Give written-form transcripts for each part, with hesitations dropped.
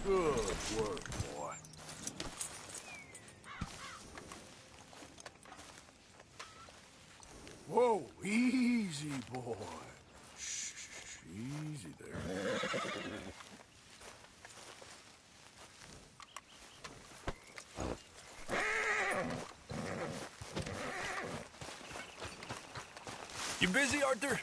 Good work, boy. Whoa, easy, boy. Shh, easy there. You busy, Arthur?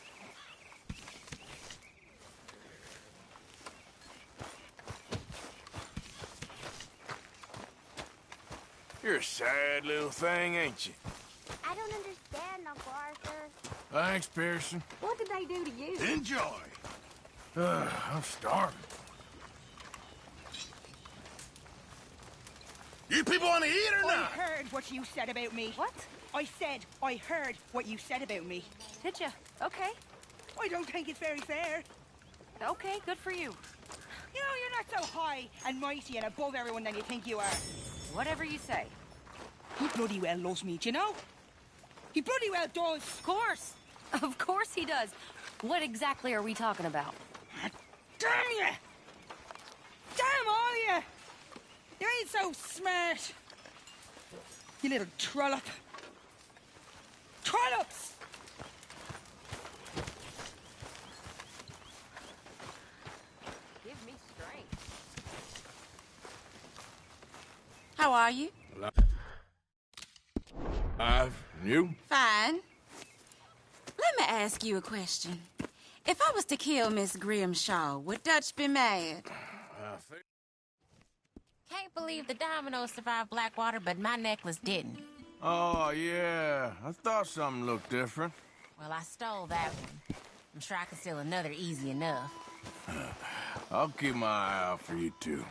You're a sad little thing, ain't you? I don't understand, Uncle Arthur. Thanks, Pearson. What did they do to you? Enjoy. I'm starving. You people want to eat or I not? heard what you said about me. What? I said I heard what you said about me. Did you? Okay. I don't think it's very fair. Okay, good for you. You know, you're not so high and mighty and above everyone than you think you are. Whatever you say. He bloody well loves me, do you know? He bloody well does. Of course. Of course he does. What exactly are we talking about? Damn you! Damn all you! You ain't so smart. You little trollop. Trollops! Give me strength. How are you? You? Fine. Let me ask you a question. If I was to kill Miss Grimshaw, would Dutch be mad? Can't believe the dominoes survived Blackwater, but my necklace didn't. Oh, yeah. I thought something looked different. Well, I stole that one. I'm sure I can steal another easy enough. I'll keep my eye out for you, too.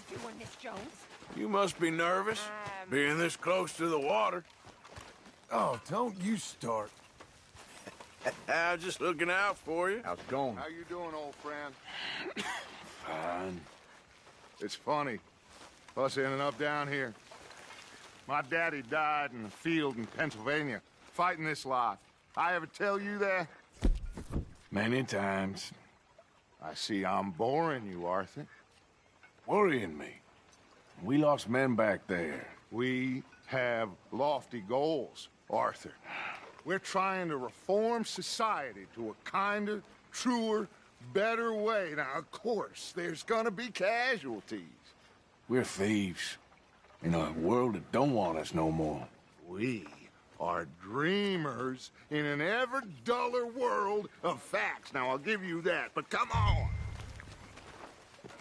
Doing this, Jones? You must be nervous, being this close to the water. Oh, don't you start. I'm just looking out for you. How's it going? How you doing, old friend? Fine. It's funny, us ending up down here. My daddy died in a field in Pennsylvania, fighting this lot. I ever tell you that? Many times. I see I'm boring you, Arthur. Worrying me. We lost men back there. We have lofty goals, Arthur. We're trying to reform society to a kinder, truer, better way. Now, of course, there's gonna be casualties. We're thieves. In a world that don't want us no more. We are dreamers in an ever duller world of facts. Now, I'll give you that, but come on.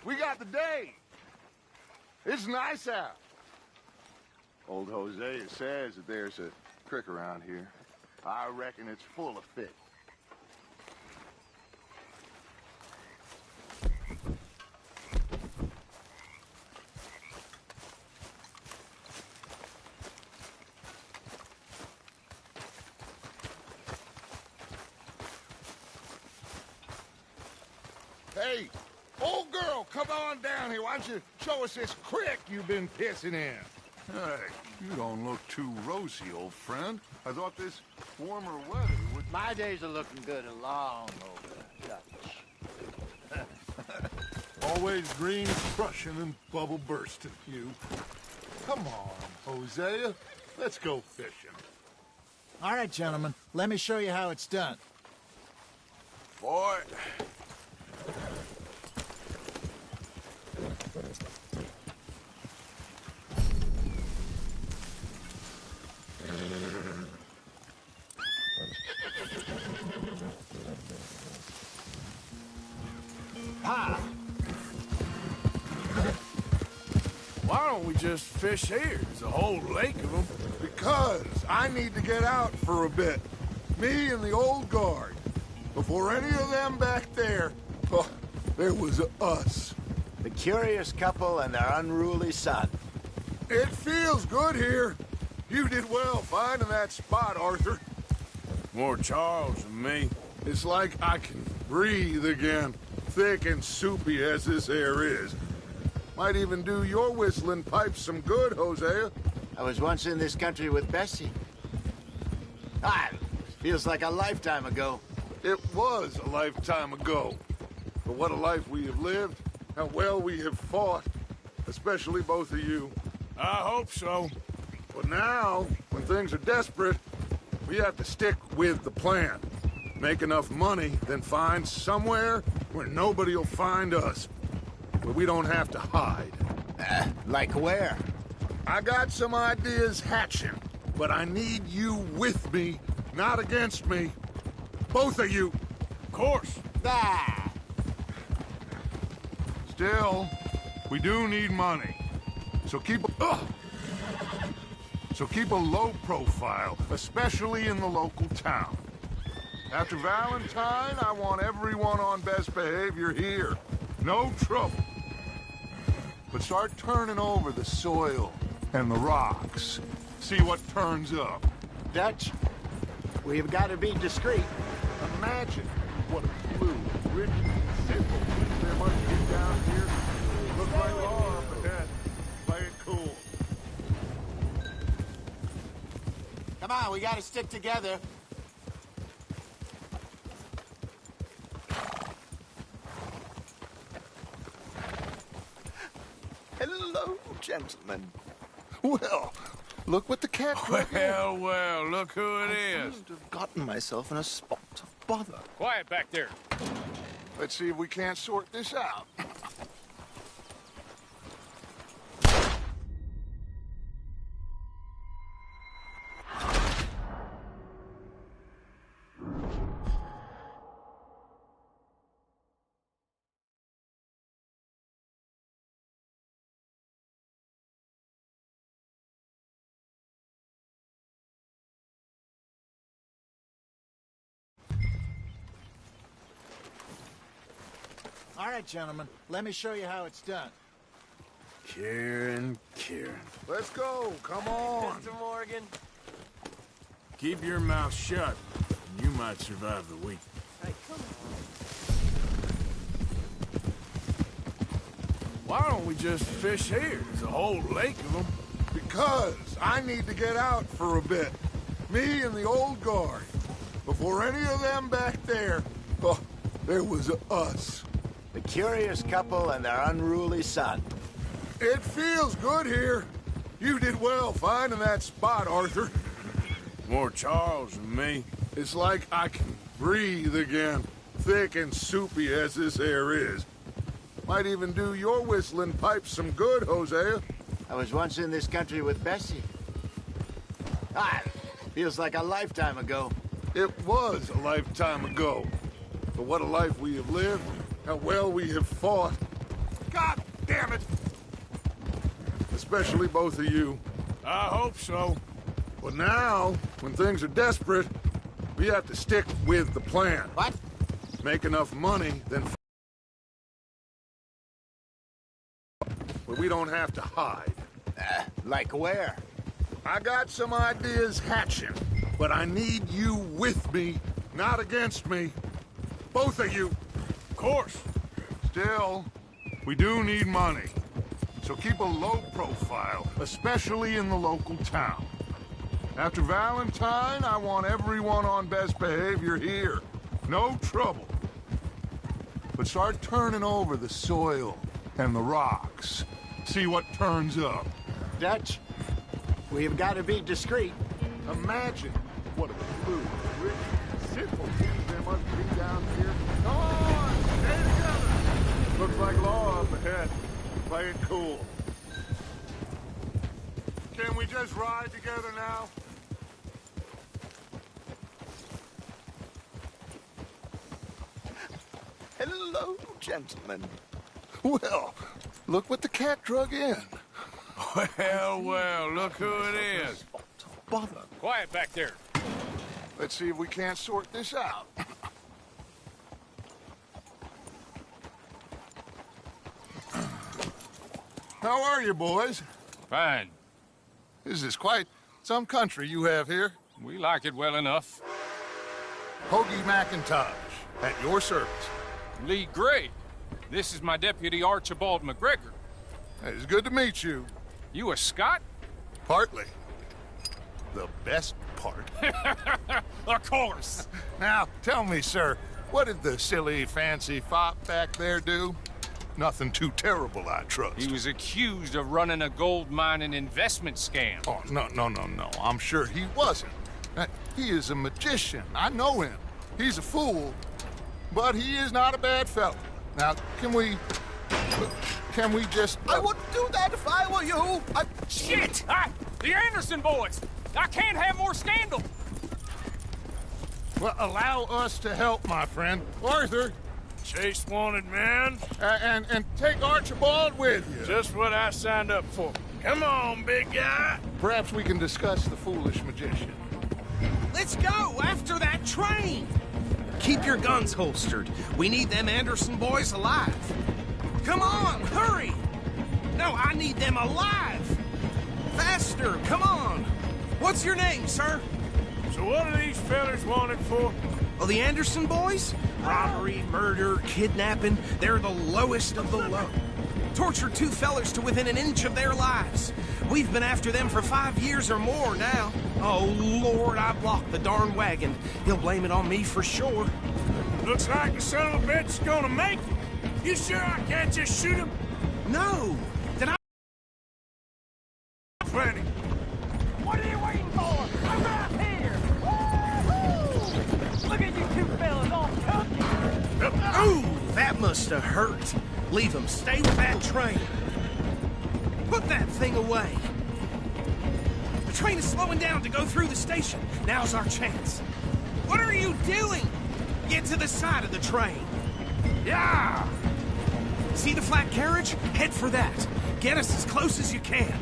We got the day. It's nice out. Old Hosea says that there's a creek around here. I reckon it's full of fish. Hey, old girl, come on down here. Why don't you show us this creek you've been pissing in? Hey, you don't look too rosy, old friend. I thought this warmer weather would... My days are looking good along over Dutch. Always green crushing and bubble bursting, you. Come on, Hosea. Let's go fishing. All right, gentlemen. Let me show you how it's done. Boy. Ha! Why don't we just fish here? There's a whole lake of them. Because I need to get out for a bit. Me and the old guard. Before any of them back there, oh, there was us. The curious couple and their unruly son. It feels good here. You did well finding that spot, Arthur. More Charles than me. It's like I can breathe again, thick and soupy as this air is. Might even do your whistling pipes some good, Hosea. I was once in this country with Bessie. Feels like a lifetime ago. It was a lifetime ago. But what a life we have lived, how well we have fought, especially both of you. I hope so. But now, when things are desperate, we have to stick with the plan. Make enough money, then find somewhere where nobody will find us. Where we don't have to hide. Like where? I got some ideas hatching, but I need you with me, not against me. Both of you. Of course. Still, we do need money. So keep a low profile, especially in the local town. After Valentine, I want everyone on best behavior here. No trouble. But start turning over the soil and the rocks. See what turns up. Dutch, we've got to be discreet. Imagine what a blue, rich, simple piece there must be down here. Look like law up ahead. Play it cool. Come on, we got to stick together. Hello, gentlemen. Well, look what the cat drug in. Well, look who it is. Seem to have gotten myself in a spot of bother. Quiet back there. Let's see if we can't sort this out. All right, gentlemen, let me show you how it's done. Kieran. Let's go. Come on. Mr. Morgan. Keep your mouth shut, and you might survive the week. Hey, come on. Why don't we just fish here? There's a whole lake of them. Because I need to get out for a bit. Me and the old guard. Before any of them back there, there was us. The curious couple and their unruly son. It feels good here. You did well finding that spot, Arthur. More Charles than me. It's like I can breathe again, thick and soupy as this air is. Might even do your whistling pipes some good, Hosea. I was once in this country with Bessie. Feels like a lifetime ago. It was a lifetime ago. But what a life we have lived, how well we have fought. God damn it! Especially both of you. I hope so. But now, when things are desperate, we have to stick with the plan. What? Make enough money, then where we don't have to hide. Like where? I got some ideas hatching, but I need you with me, not against me. Both of you. Of course. Still, we do need money. So keep a low profile, especially in the local town. After Valentine, I want everyone on best behavior here. No trouble. But start turning over the soil and the rocks. See what turns up. Dutch, we've got to be discreet. Imagine what a blue, rich, simple piece there must be down here. Come on, stay together. Looks like law up ahead. Play it cool. Can we just ride together now? Hello, gentlemen. Well, look what the cat drug in. Well, look who it is. Bother. Quiet back there. Let's see if we can't sort this out. how are you, boys? Fine. This is quite some country you have here. We like it well enough. Hoagie McIntosh, at your service. Lee Gray. This is my deputy Archibald McGregor. It's good to meet you. You a Scot? Partly. The best part. Of course. Now, tell me, sir, what did the silly, fancy fop back there do? Nothing too terrible, I trust. He was accused of running a gold mining investment scam. Oh, no. I'm sure he wasn't. He is a magician. I know him. He's a fool, but he is not a bad fellow. Now, can we just... I wouldn't do that if I were you. Shit! The Anderson boys! I can't have more scandal! Well, allow us to help, my friend. Arthur! Chase wanted man. And take Archibald with you. Just what I signed up for. Come on, big guy. Perhaps we can discuss the foolish magician. Let's go after that train. Keep your guns holstered. We need them Anderson boys alive. Come on, hurry. No, I need them alive. Faster, come on. What's your name, sir? So what are these fellas wanted for? Oh, the Anderson boys? Robbery, murder, kidnapping. They're the lowest of the low. Tortured two fellers to within an inch of their lives. We've been after them for 5 years or more now. Oh, Lord, I blocked the darn wagon. He'll blame it on me for sure. Looks like the son of a bitch is gonna make it. You sure I can't just shoot him? No. Did I? Plenty. What are you waiting for? I'm right here! Woo-hoo! Look at you two fellas all chunky! Ooh, that must have hurt. Leave them. Stay with that train. Put that thing away. The train is slowing down to go through the station. Now's our chance. What are you doing? Get to the side of the train. Yeah! See the flat carriage? Head for that. Get us as close as you can.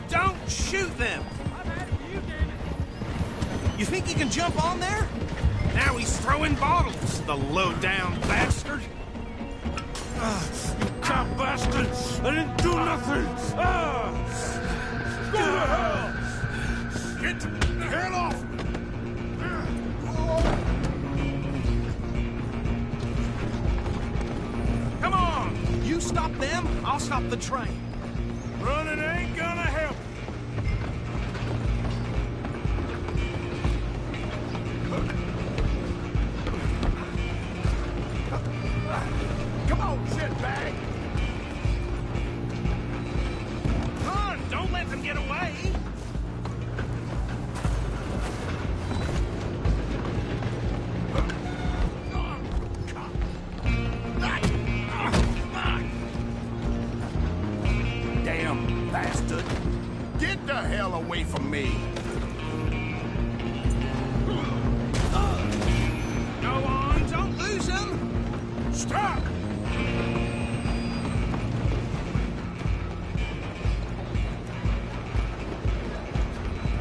Don't shoot them. I'm after you, damn it. You think you can jump on there? Now he's throwing bottles, the low-down bastard. You cop bastard! I didn't do nothing! Go to hell! Get the hell off! Come on! You stop them, I'll stop the train. Running ain't gonna help. Come on, shitbag! Run! Don't let them get away! Damn bastard! Get the hell away from me! Go on, don't lose him! Stop!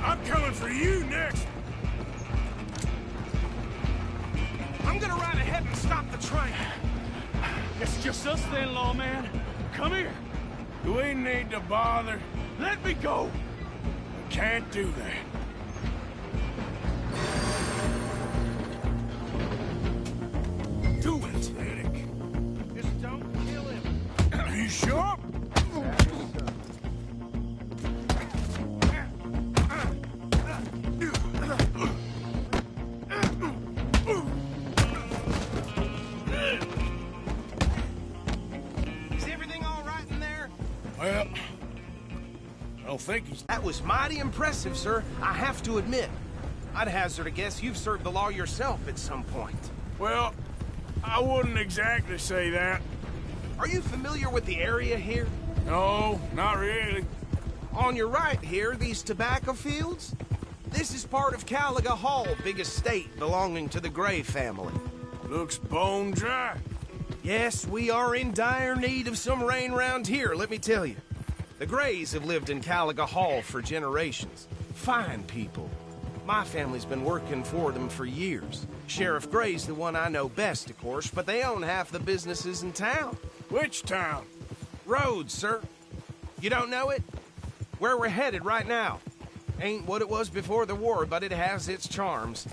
I'm coming for you next! I'm gonna ride ahead and stop the train. It's just us then, lawman. Come here. Do we need to bother? Let me go. I can't do that. Do it, Eric. Just don't kill him. Are you sure? Is everything all right in there? Well, I don't think he's... That was mighty impressive, sir. I have to admit. I'd hazard a guess you've served the law yourself at some point. Well, I wouldn't exactly say that. Are you familiar with the area here? No, not really. On your right here, these tobacco fields? This is part of Caliga Hall, big estate belonging to the Gray family. Looks bone dry. Yes, we are in dire need of some rain round here, let me tell you. The Grays have lived in Caliga Hall for generations. Fine people. My family's been working for them for years. Sheriff Gray's the one I know best, of course, but they own half the businesses in town. Which town? Rhodes, sir. You don't know it? Where we're headed right now. Ain't what it was before the war, but it has its charms.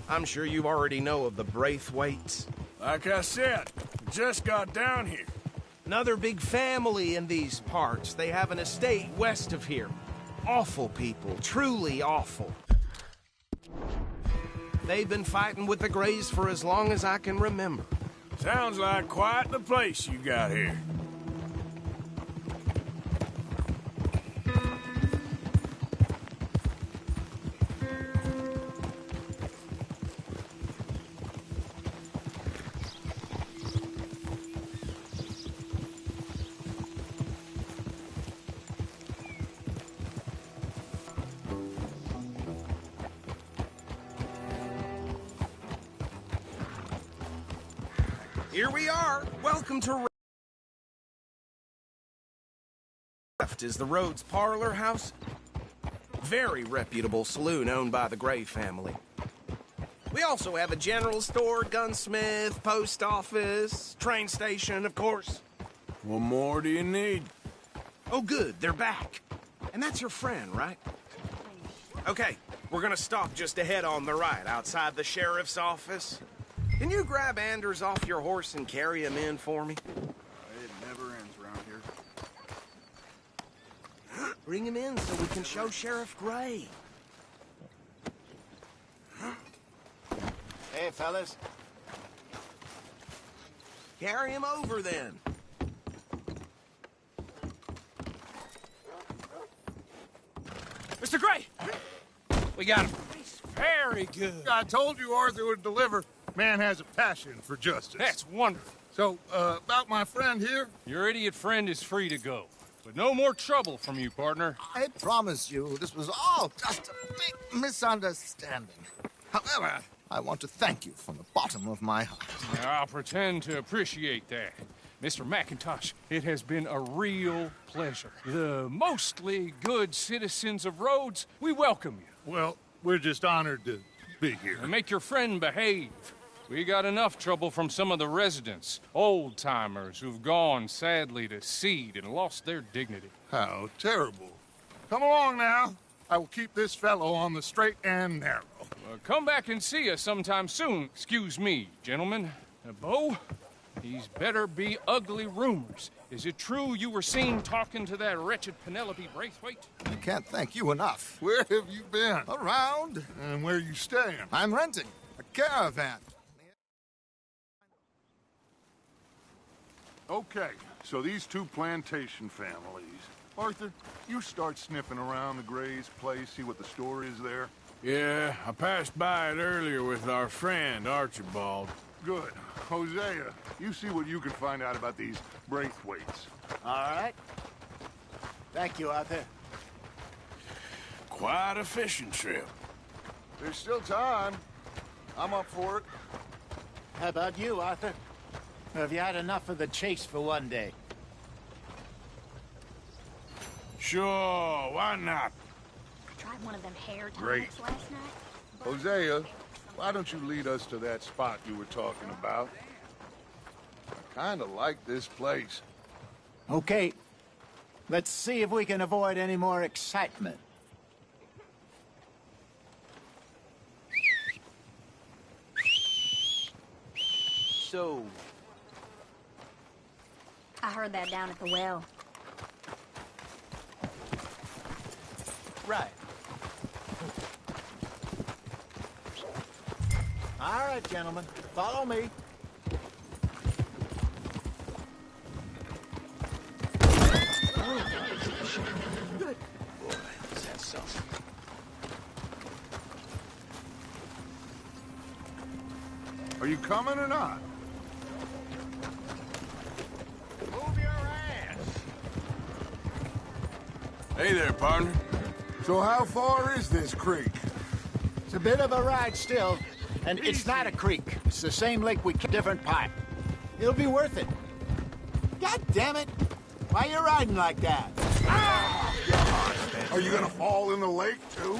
I'm sure you already know of the Braithwaites. Like I said, just got down here. Another big family in these parts. They have an estate west of here. Awful people, truly awful. They've been fighting with the Greys for as long as I can remember. Sounds like quite the place you got here. Here we are. Welcome to Left is the Rhodes Parlor House. Very reputable saloon owned by the Gray family. We also have a general store, gunsmith, post office, train station, of course. What more do you need? Oh, good. They're back. And that's your friend, right? Okay, we're gonna stop just ahead on the right, outside the sheriff's office. Can you grab Anders off your horse and carry him in for me? It never ends around here. Bring him in so we can show Sheriff Gray. Hey, fellas. Carry him over, then. Mr. Gray! We got him. Very good. I told you Arthur would deliver. Man has a passion for justice. That's wonderful. So, about my friend here? Your idiot friend is free to go. But no more trouble from you, partner. I promise you, this was all just a big misunderstanding. However, I want to thank you from the bottom of my heart. I'll pretend to appreciate that. Mr. McIntosh, it has been a real pleasure. The mostly good citizens of Rhodes, we welcome you. Well, we're just honored to be here. And make your friend behave. We got enough trouble from some of the residents, old-timers who've gone, sadly, to seed and lost their dignity. How terrible. Come along now. I will keep this fellow on the straight and narrow. Come back and see us sometime soon. Excuse me, gentlemen. Bo, these better be ugly rumors. Is it true you were seen talking to that wretched Penelope Braithwaite? I can't thank you enough. Where have you been? Around. And where you staying? I'm renting a caravan. Okay, so these two plantation families. Arthur, you start sniffing around the Gray's place, see what the story is there. Yeah, I passed by it earlier with our friend, Archibald. Good. Hosea, you see what you can find out about these Braithwaites. All right. Thank you, Arthur. Quite a fishing trip. There's still time. I'm up for it. How about you, Arthur? Have you had enough of the chase for one day? Sure, why not? I tried one of them hair Great. tonics last night. Hosea, why don't you lead us to that spot you were talking about? I kind of like this place. Okay. Let's see if we can avoid any more excitement. So, I heard that down at the well. Right. All right, gentlemen. Follow me. good. Boy, is that something? Are you coming or not? Move your ass! Hey there, partner. So how far is this creek? It's a bit of a ride still, and it's not a creek. It's the same lake we different pipe. It'll be worth it. God damn it! Why you riding like that? Ah! God! Are you gonna fall in the lake too?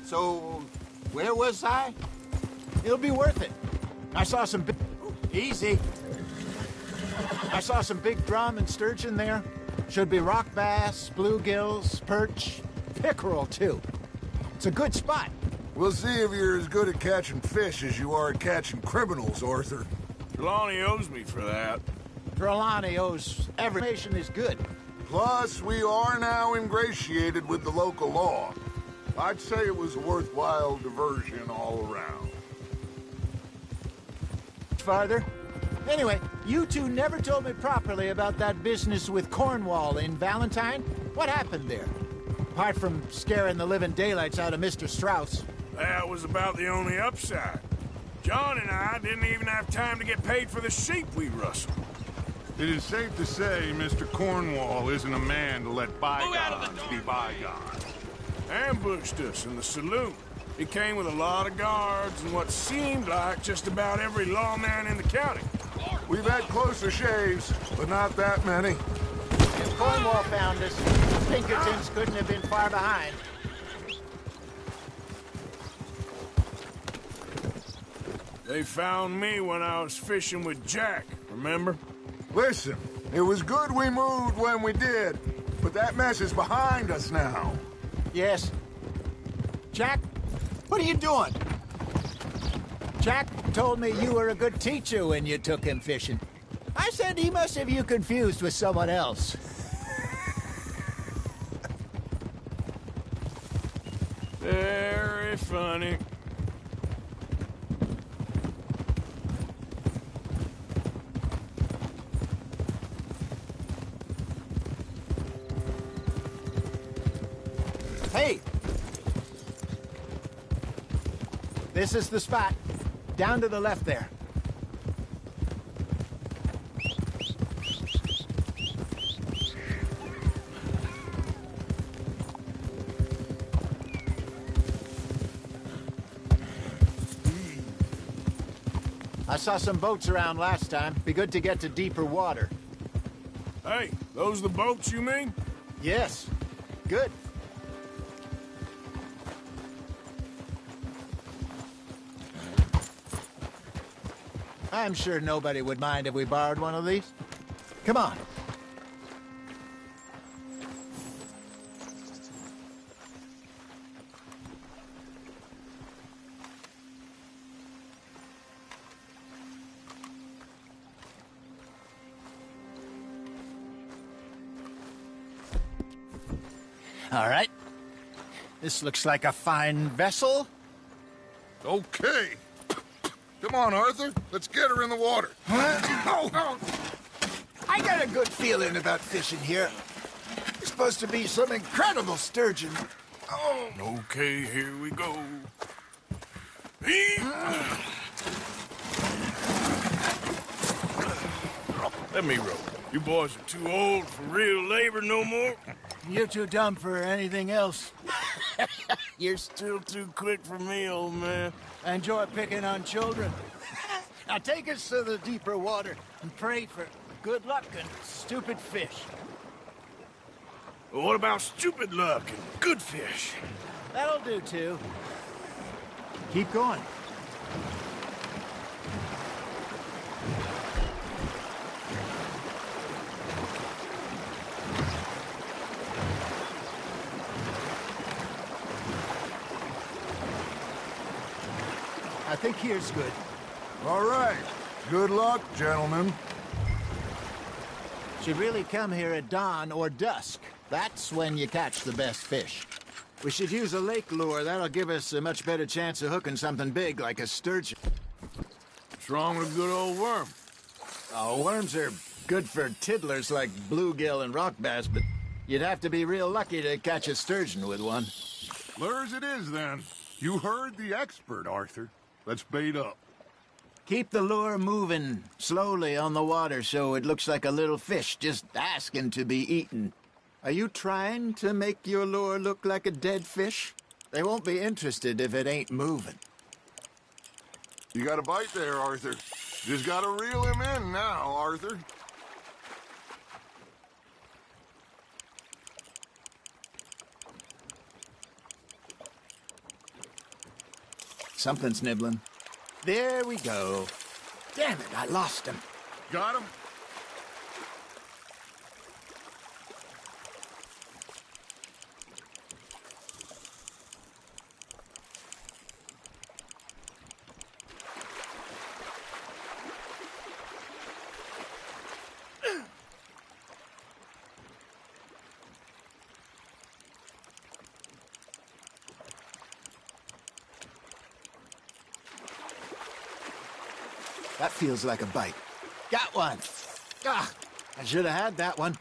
So, where was I? It'll be worth it. I saw some... Easy. I saw some big drum and sturgeon there. Should be rock bass, bluegills, perch, pickerel, too. It's a good spot. We'll see if you're as good at catching fish as you are at catching criminals, Arthur. Trelawney owes me for that. Trelawney owes every nation is good. Plus, we are now ingratiated with the local law. I'd say it was a worthwhile diversion all around. Farther? Anyway, you two never told me properly about that business with Cornwall in Valentine. What happened there? Apart from scaring the living daylights out of Mr. Strauss. That was about the only upside. John and I didn't even have time to get paid for the sheep we rustled. It is safe to say Mr. Cornwall isn't a man to let bygones be bygones. Ambushed us in the saloon. He came with a lot of guards and what seemed like just about every lawman in the county. We've had closer shaves, but not that many. If Cornwall found us, Pinkertons couldn't have been far behind. They found me when I was fishing with Jack, remember? Listen, it was good we moved when we did, but that mess is behind us now. Yes. Jack, what are you doing? Jack told me you were a good teacher when you took him fishing. I said he must have you confused with someone else. Very funny. Hey! This is the spot. Down to the left there. I saw some boats around last time. Be good to get to deeper water. Hey, those the boats you mean? Yes. Good. I'm sure nobody would mind if we borrowed one of these. Come on. All right. This looks like a fine vessel. Okay. Come on, Arthur. Let's get her in the water. I got a good feeling about fishing here. It's supposed to be some incredible sturgeon. Oh. Okay, here we go. Let me row. You boys are too old for real labor no more. You're too dumb for anything else. You're still too quick for me, old man. I enjoy picking on children. Now take us to the deeper water and pray for good luck and stupid fish. Well, what about stupid luck and good fish? That'll do, too. Keep going. I think here's good. All right. Good luck, gentlemen. Should really come here at dawn or dusk. That's when you catch the best fish. We should use a lake lure. That'll give us a much better chance of hooking something big like a sturgeon. What's wrong with a good old worm? Oh, worms are good for tiddlers like bluegill and rock bass, but you'd have to be real lucky to catch a sturgeon with one. Lures it is, then. You heard the expert, Arthur. Let's bait up. Keep the lure moving slowly on the water so it looks like a little fish just asking to be eaten. Are you trying to make your lure look like a dead fish? They won't be interested if it ain't moving. You got a bite there, Arthur. Just gotta reel him in now, Arthur. Something's nibbling. There we go. Damn it, I lost him. Got him? That feels like a bite. Got one. Ah, I should have had that one.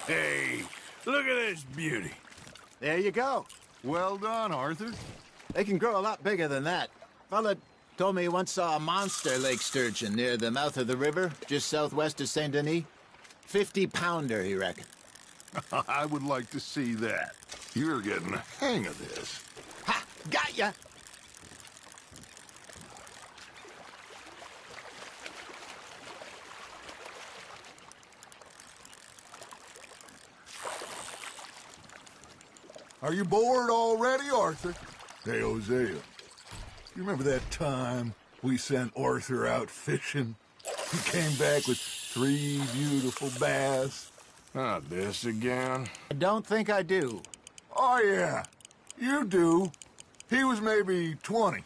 Hey, look at this beauty. There you go. Well done, Arthur. They can grow a lot bigger than that. Fella told me he once saw a monster lake sturgeon near the mouth of the river, just southwest of Saint Denis. 50-pounder, he reckoned. I would like to see that. You're getting the hang of this. Ha! Got ya! Are you bored already, Arthur? Hey, Hosea. You remember that time we sent Arthur out fishing? He came back with 3 beautiful bass. Not this again. I don't think I do. Oh, yeah. You do. He was maybe 20.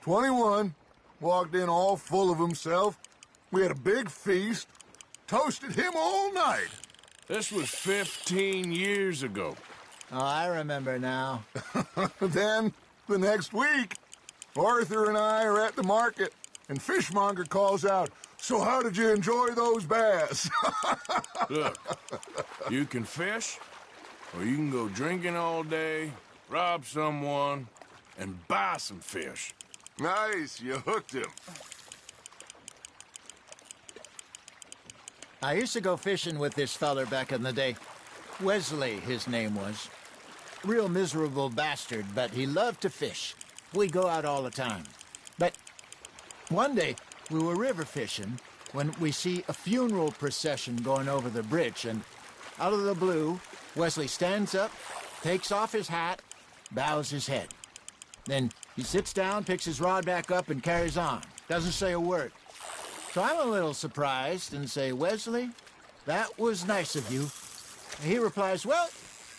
21. Walked in all full of himself. We had a big feast. Toasted him all night. This was 15 years ago. Oh, I remember now. Then, the next week, Arthur and I are at the market, and Fishmonger calls out, "So how did you enjoy those bass?" Look, you can fish, or you can go drinking all day, rob someone, and buy some fish. Nice, you hooked him. I used to go fishing with this feller back in the day. Wesley, his name was. Real miserable bastard, but he loved to fish. We'd go out all the time. But one day, we were river fishing when we see a funeral procession going over the bridge, and out of the blue, Wesley stands up, takes off his hat, bows his head. Then he sits down, picks his rod back up, and carries on. Doesn't say a word. So I'm a little surprised and say, "Wesley, that was nice of you." And he replies, "Well,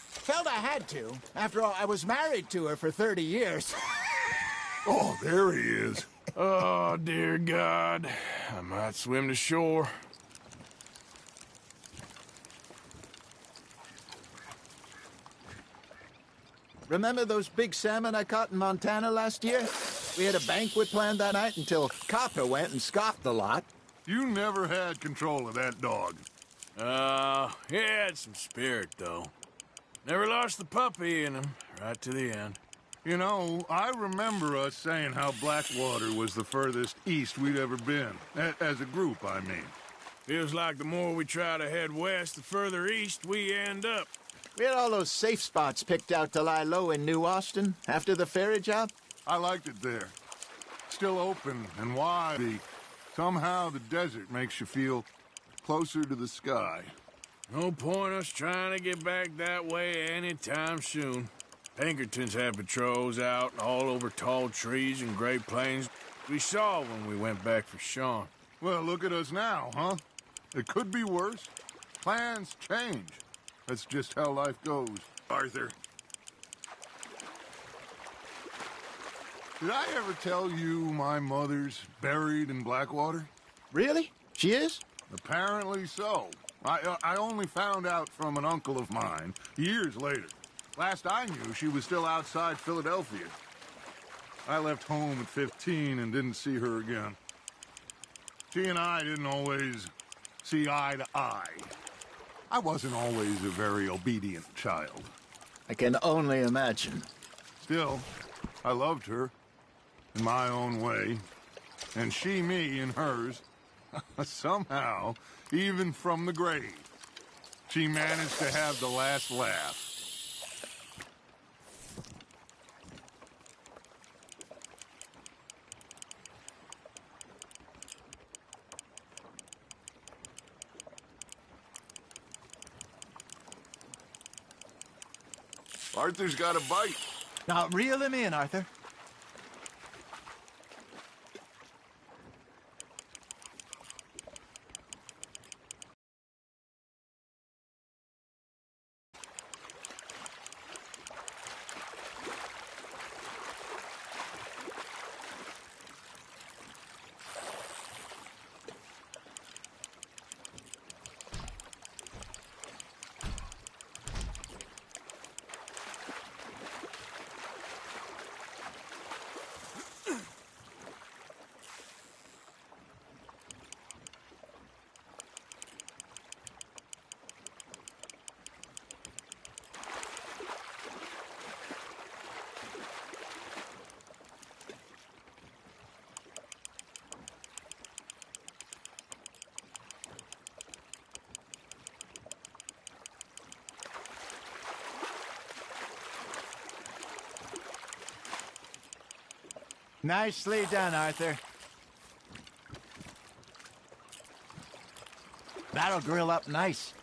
felt I had to. After all, I was married to her for 30 years. Oh, there he is. Oh, dear God. I might swim to shore. Remember those big salmon I caught in Montana last year? We had a banquet planned that night until Copper went and scoffed a lot. You never had control of that dog. He had some spirit, though. Never lost the puppy in him, right to the end. You know, I remember us saying how Blackwater was the furthest east we'd ever been. As a group, I mean. Feels like the more we try to head west, the further east we end up. We had all those safe spots picked out to lie low in New Austin after the ferry job. I liked it there. Still open and wide. Somehow the desert makes you feel closer to the sky. No point us trying to get back that way anytime soon. Pinkertons had patrols out all over tall trees and Great Plains. We saw when we went back for Sean. Well, look at us now, huh? It could be worse. Plans change. That's just how life goes, Arthur. Did I ever tell you my mother's buried in Blackwater? Really? She is? Apparently so. I only found out from an uncle of mine years later. Last I knew, she was still outside Philadelphia. I left home at 15 and didn't see her again. She and I didn't always see eye to eye. I wasn't always a very obedient child. I can only imagine. Still, I loved her in my own way, and she me in hers. Somehow, even from the grave, she managed to have the last laugh. Arthur's got a bite. Now, reel him in, Arthur. Nicely done, Arthur. That'll grill up nice.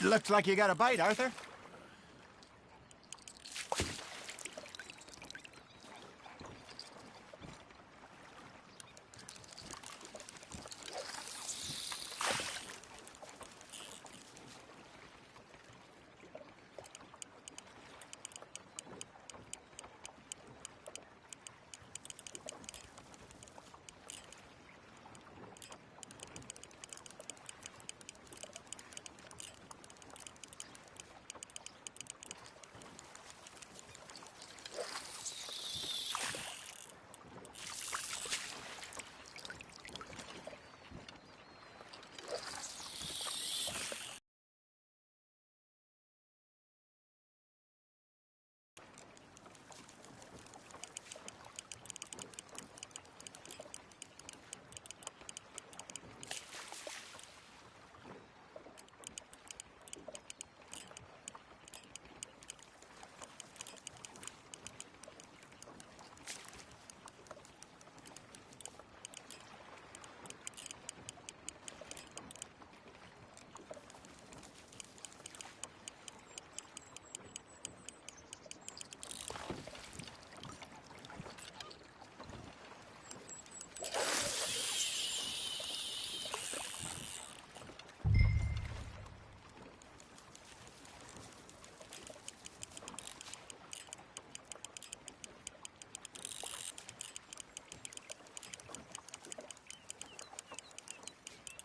Looks like you got a bite, Arthur.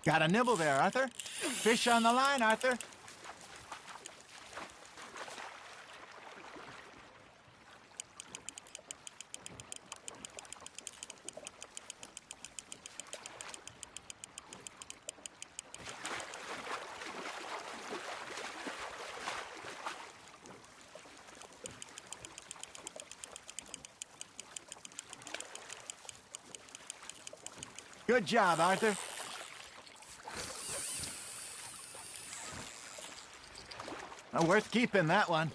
Got a nibble there, Arthur. Fish on the line, Arthur. Good job, Arthur. Worth keeping, that one.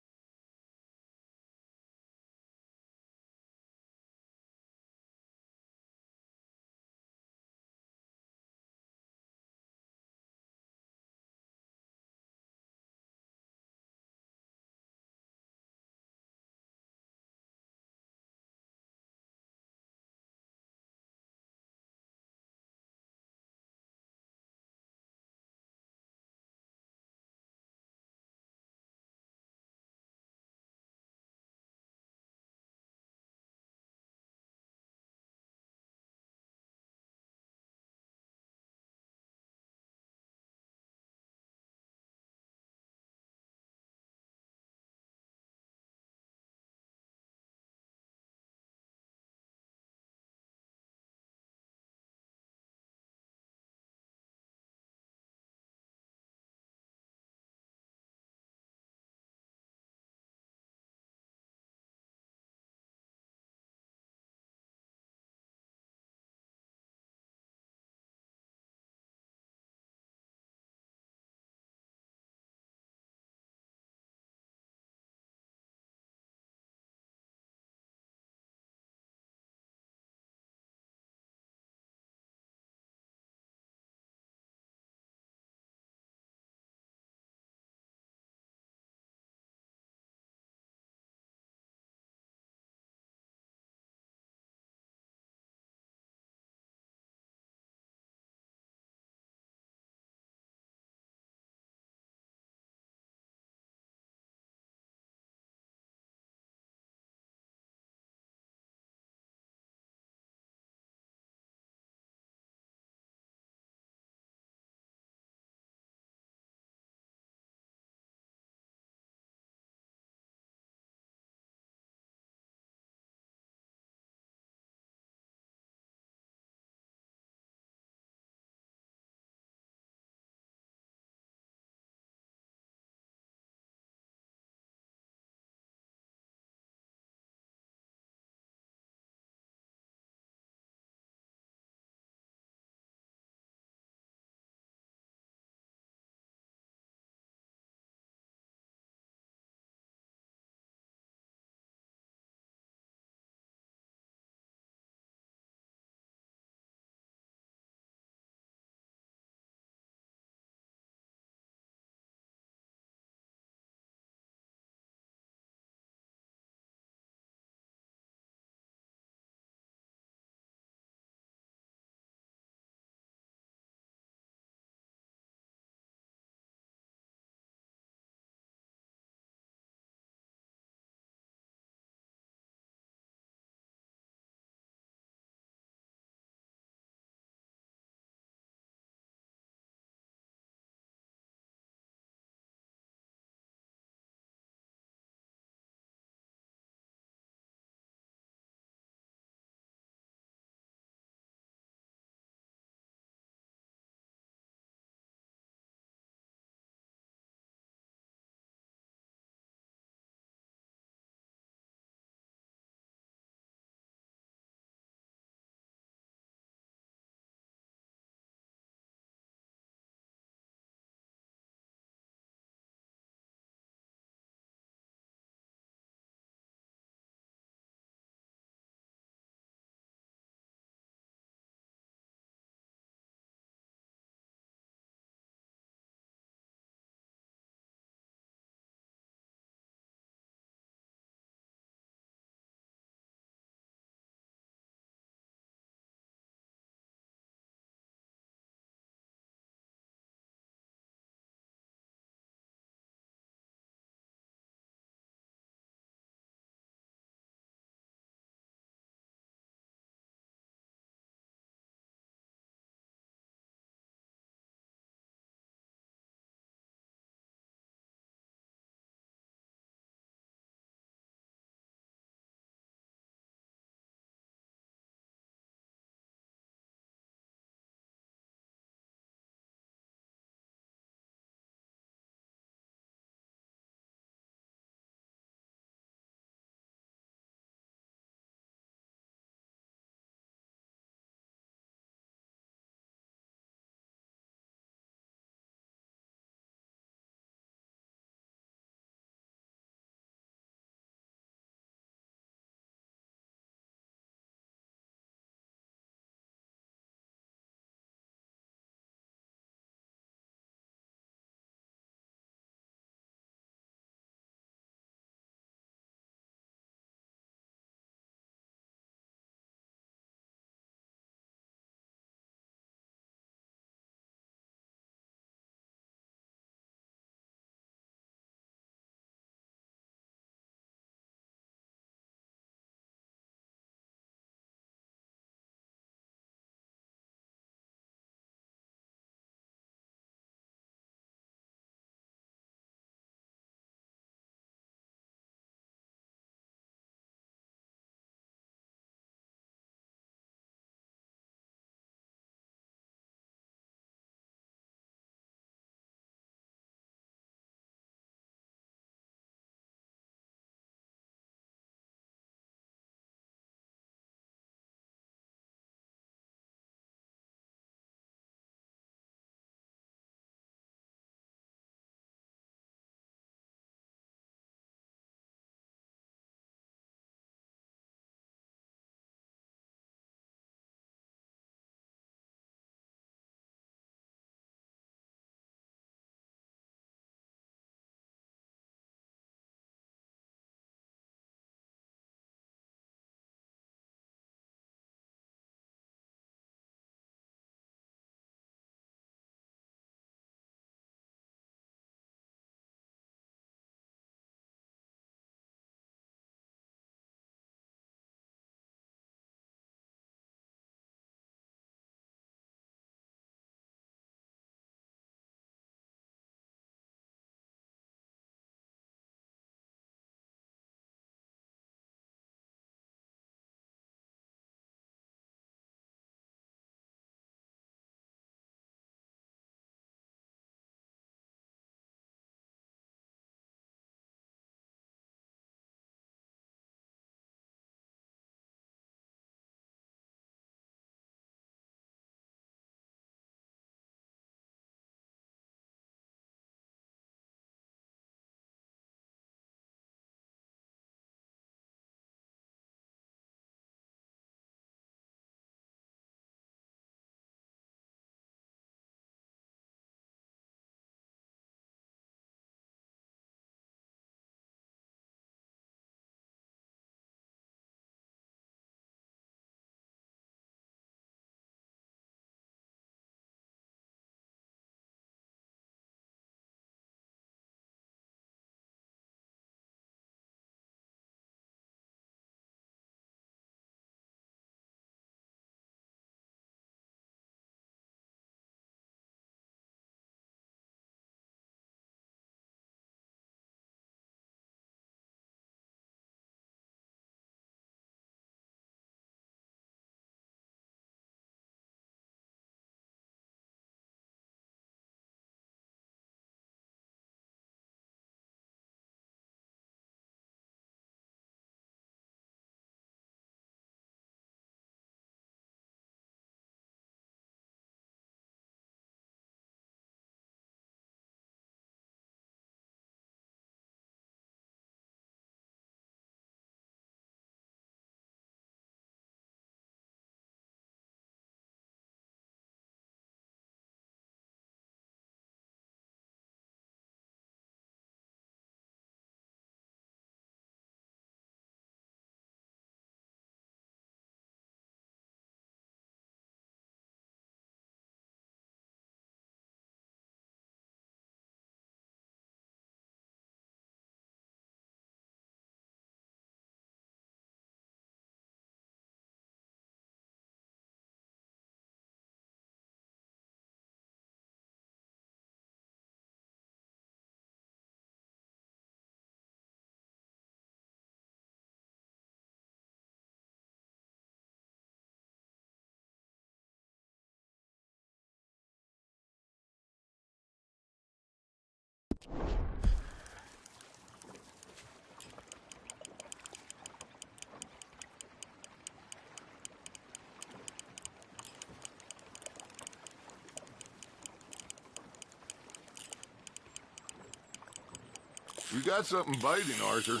You got something biting, Arthur.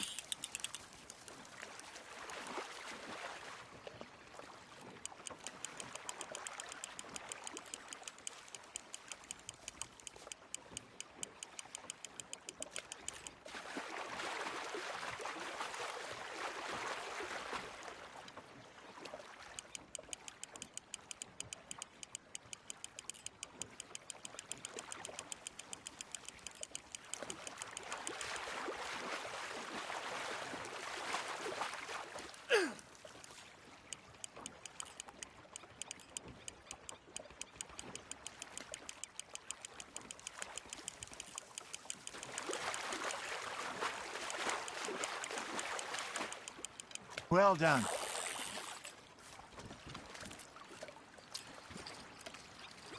Well done.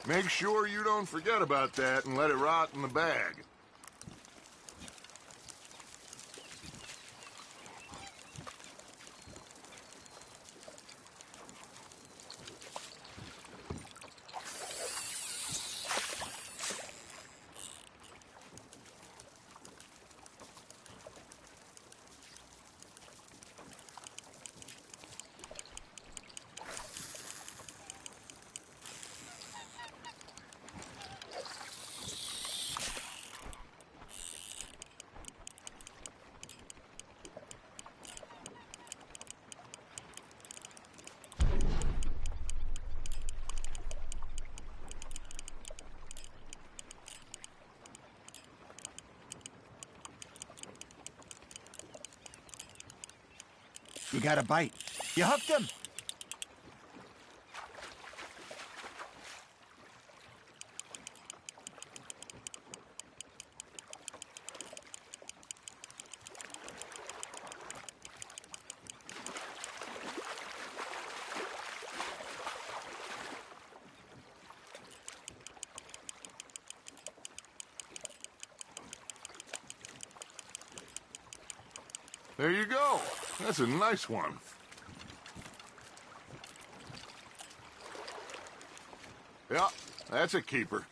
Make sure you don't forget about that and let it rot in the bag. You got a bite. You hooked him. There you go. That's a nice one. Yeah, that's a keeper.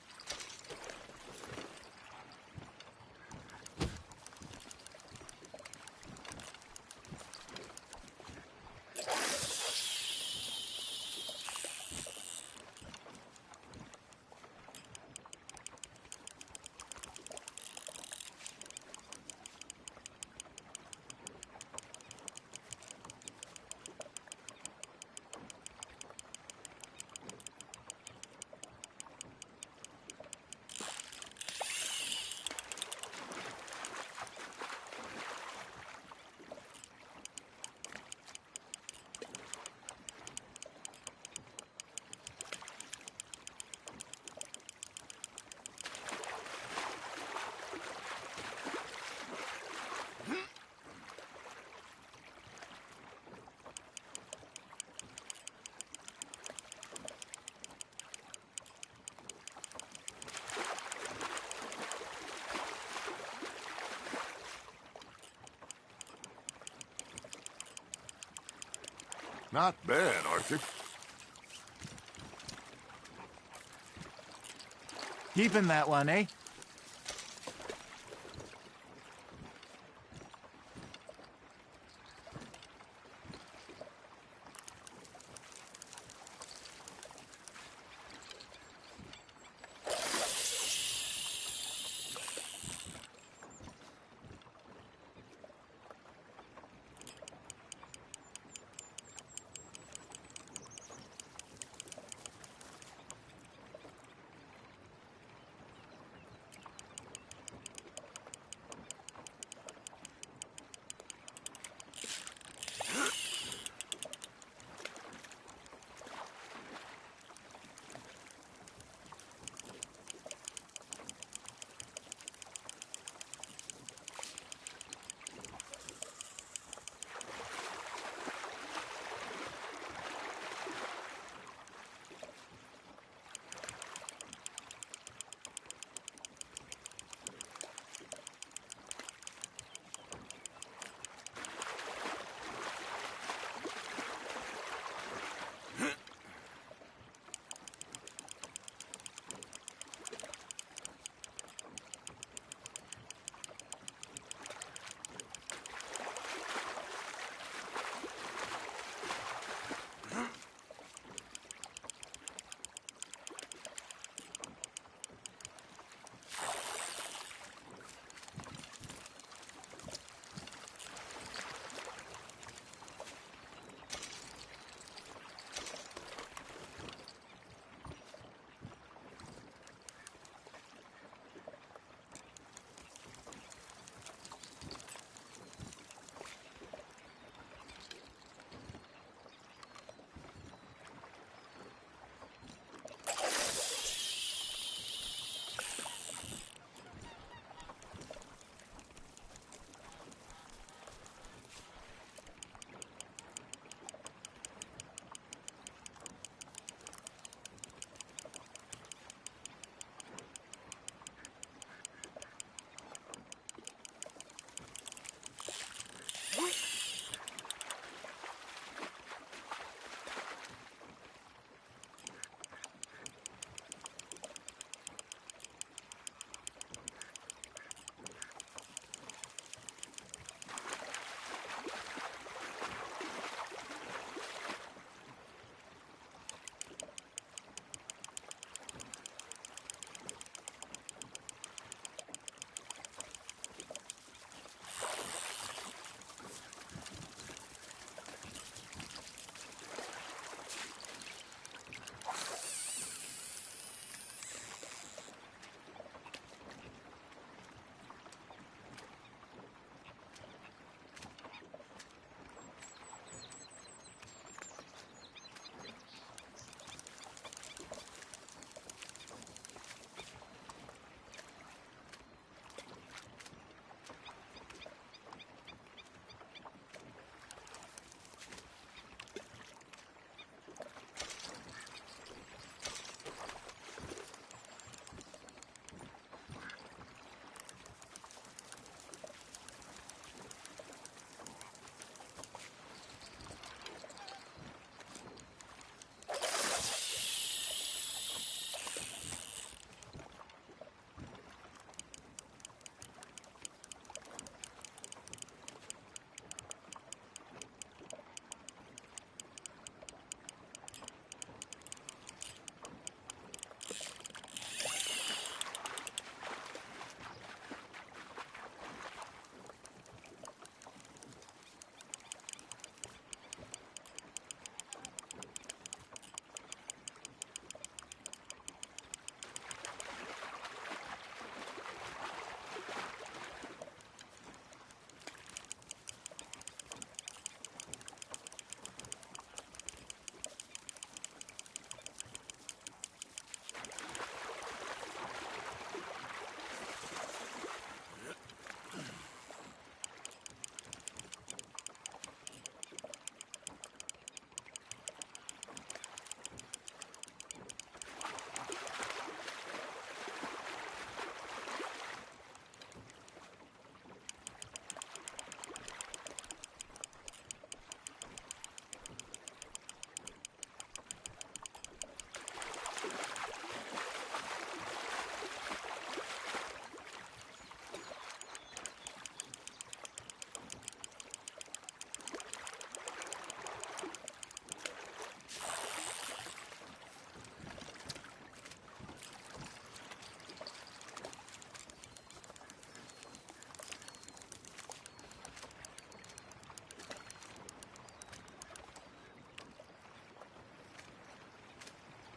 Not bad, Arthur. Keeping that one, eh?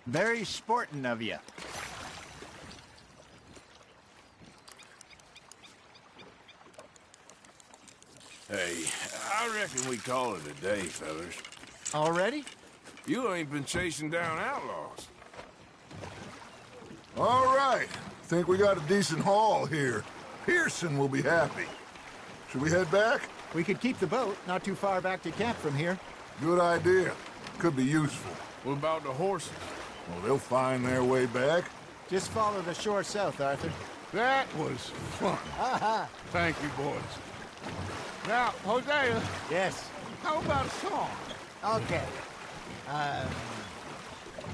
Very sporting of you. Hey, I reckon we call it a day, fellas. Already? You ain't been chasing down outlaws. All right. Think we got a decent haul here. Pearson will be happy. Should we head back? We could keep the boat not too far back to camp from here. Good idea. Could be useful. What about the horses? Well, they'll find their way back. Just follow the shore south, Arthur. That was fun. Thank you, boys. Now, Hosea, Yes. how about a song? Okay.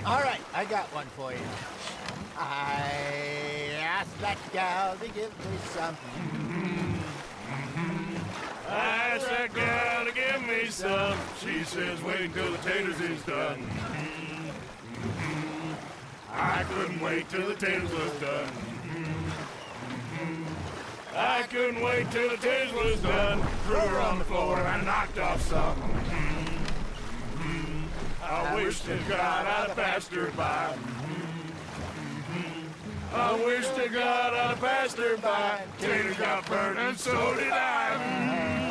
All right, I got one for you. I asked that gal to give me some. I asked that gal to give me some. She says wait until the taters is done. I couldn't wait till the taters was done. I couldn't wait till the taters was done. Threw her on the floor and knocked off some. I wish to God I'd passed her by. I wish to God I'd passed her by. Tater got burned and so did I.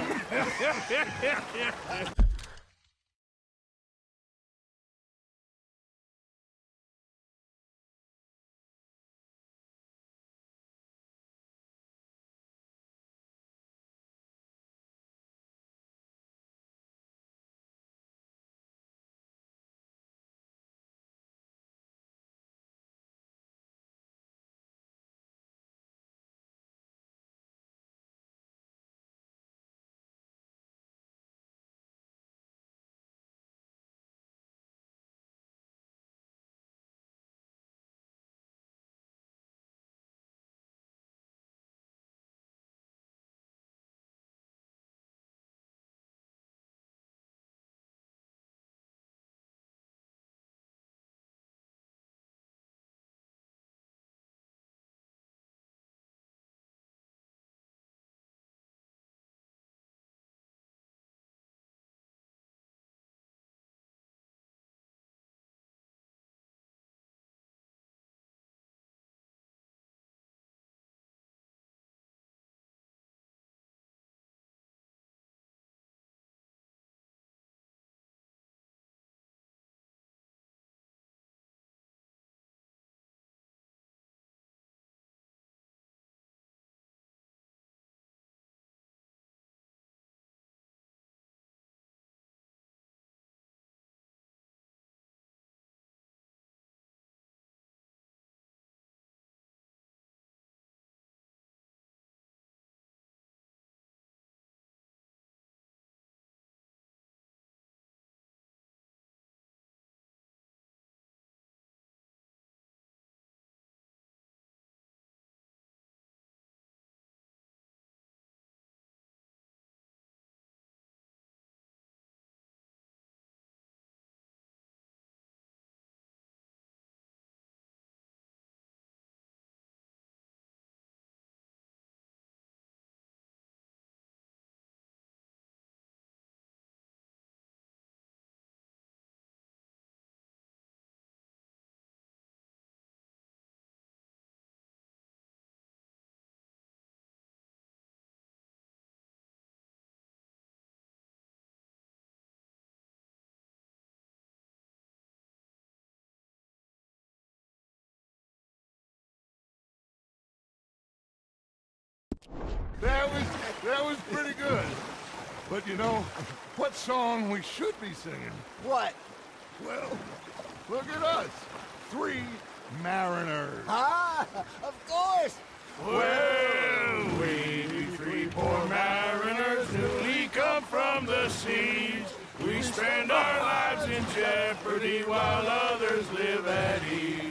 That was pretty good. But you know, what song we should be singing? What? Well, look at us. 3 mariners. Ah, of course. Well, we be 3 poor mariners newly come from the seas. We spend our lives in jeopardy while others live at ease.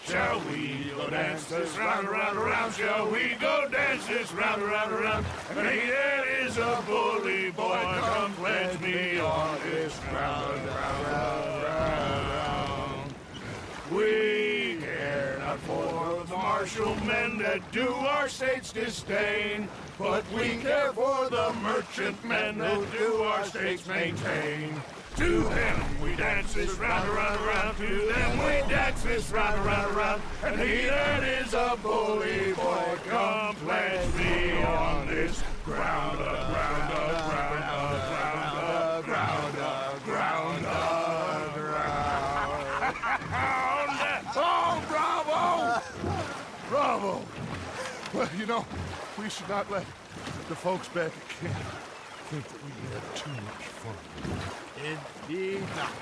Shall we go dance this round, around, around? Shall we go dance this round, around, around? And he that is a bully boy, come pledge me on this round, round, round, round. We care not for the martial men that do our states disdain, but we care for the merchant men that do our states maintain. To them we dance this round, around, around. To them we dance this round, around, around. And he that is a bully boy, come pledge me on this ground up, ground up, ground up, ground up, ground up, ground up, ground. Oh, bravo! Bravo! Well, you know, we should not let the folks back at camp think that we had too much fun. Indeed not.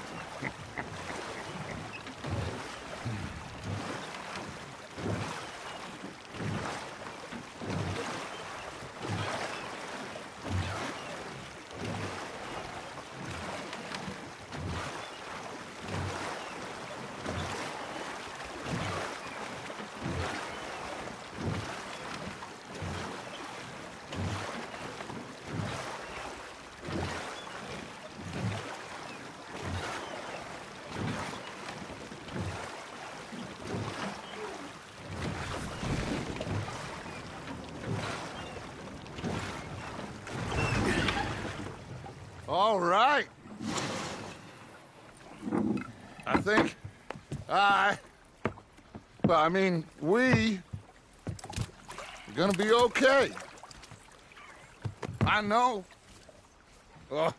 All right. I think we are gonna be okay. I know. Oh,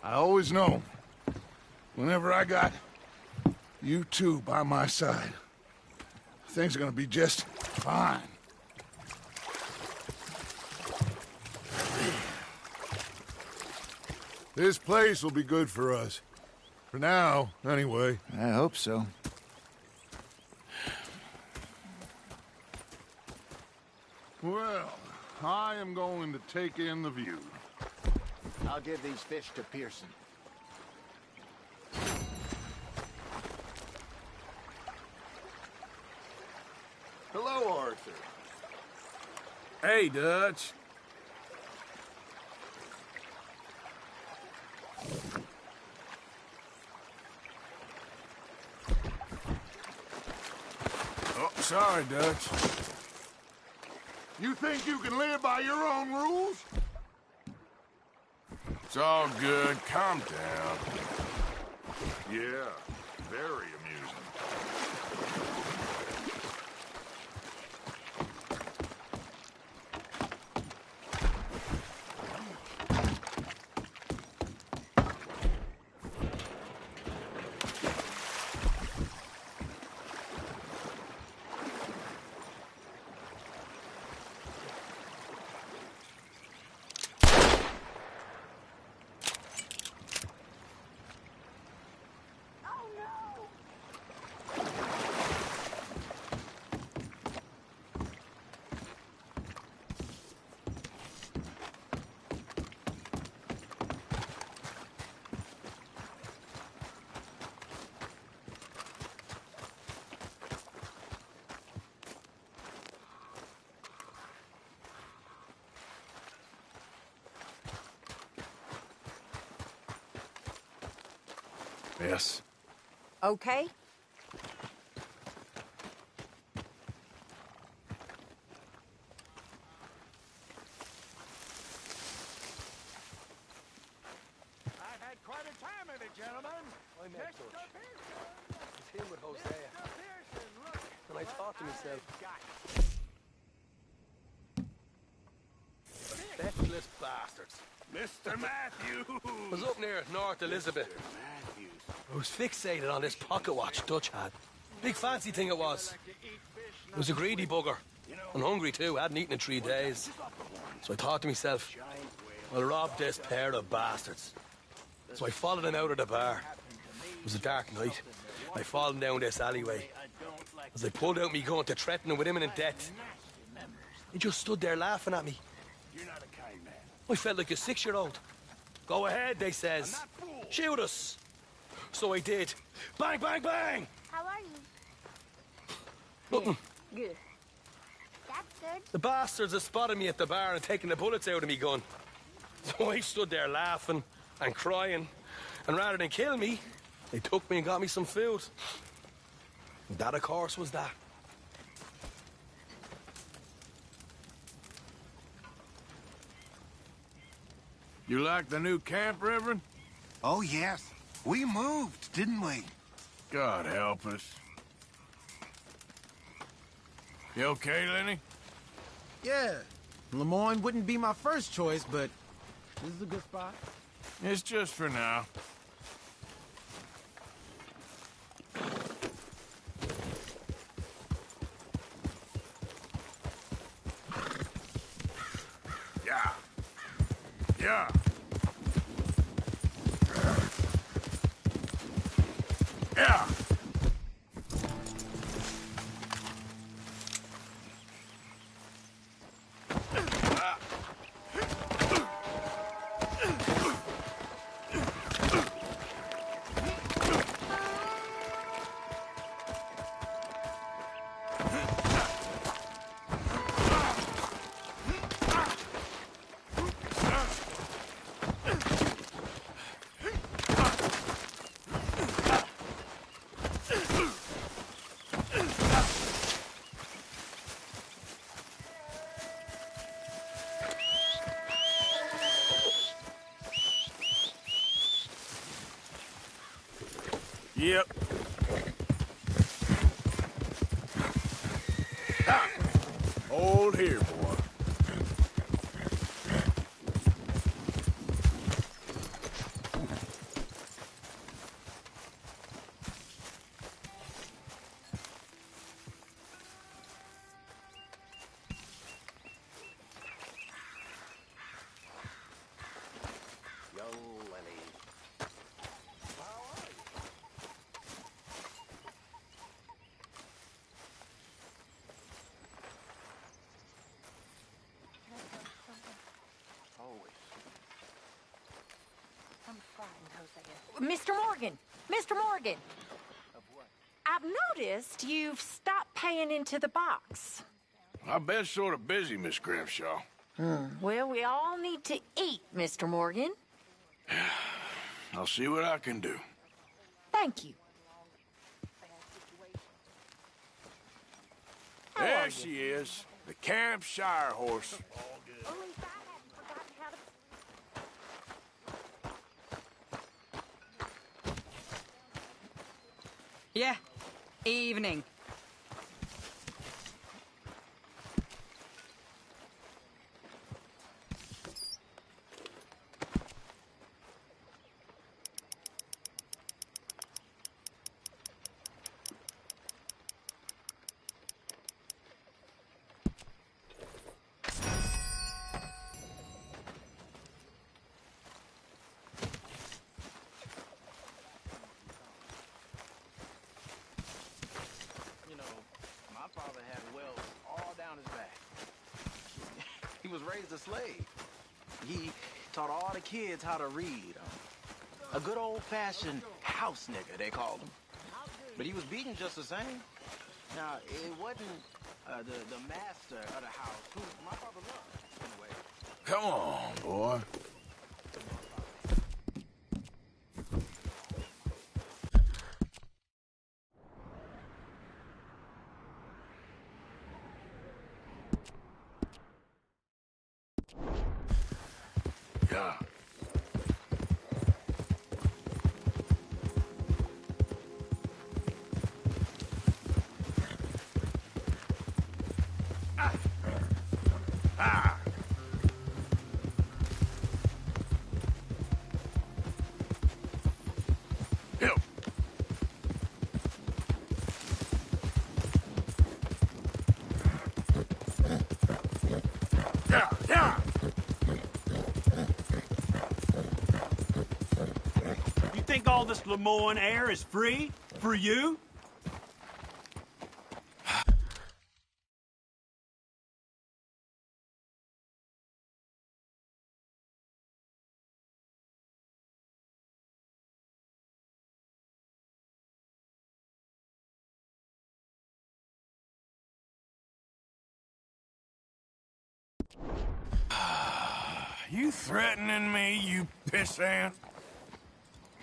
I always know. Whenever I got you two by my side, things are gonna be just fine. This place will be good for us. For now, anyway. I hope so. Well, I am going to take in the view. I'll give these fish to Pearson. Hello, Arthur. Hey, Dutch. Oh, sorry, Dutch. You think you can live by your own rules? It's all good. Calm down. Yeah, very amusing. Yes. Okay. I've had quite a time of it, gentlemen. I met Mr. Dutch. Pearson. It's him with Hosea. Mr. Pearson, look. And I thought to myself, feckless bastards. Mr. Matthews. I was up near North Elizabeth. I was fixated on this pocket watch Dutch had. Big fancy thing it was. I was a greedy bugger. And hungry too, hadn't eaten in 3 days. So I thought to myself, I'll rob this pair of bastards. So I followed them out of the bar. It was a dark night. I followed them down this alleyway. As I pulled out me gun to threaten them with imminent death, they just stood there laughing at me. I felt like a 6-year-old. Go ahead, they says. Shoot us. So I did. Bang, bang, bang! How are you? Nothing. Good. That's good. The bastards had spotted me at the bar and taken the bullets out of me gun. So I stood there laughing and crying. And rather than kill me, they took me and got me some food. And that, of course, was that. You like the new camp, Reverend? Oh, yes. We moved, didn't we? God help us. You okay, Lenny? Yeah. Lemoyne wouldn't be my first choice, but this is a good spot. It's just for now. Yeah. Yeah. Yeah. Yep. Ah. Hold here, boy. Mr. Morgan! Mr. Morgan! I've noticed you've stopped paying into the box. I've been sort of busy, Miss Grimshaw. Well, we all need to eat, Mr. Morgan. I'll see what I can do. Thank you. There she is, the Campshire horse. Yeah. Evening. Father had wells all down his back. He was raised a slave. He taught all the kids how to read. A good old-fashioned house nigger, they called him. But he was beaten just the same. Now, it wasn't the master of the house who my father loved, anyway. Come on, boy. Yeah. You think all this Lemoyne air is free? For you? You threatening me, you pissant?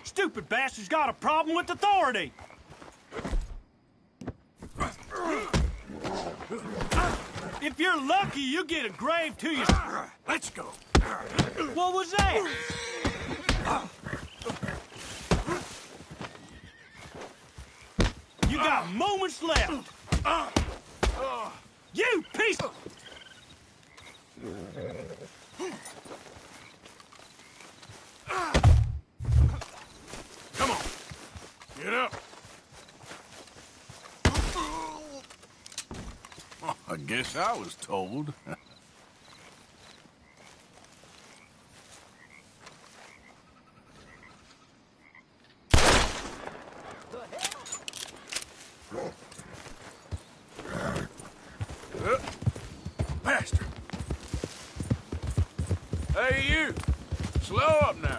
Stupid bastard's got a problem with authority! If you're lucky, you get a grave to you. Let's go. What was that? moments left. You piece. Come on. Get up. I guess I was told. Master. Hey, you. Slow up now.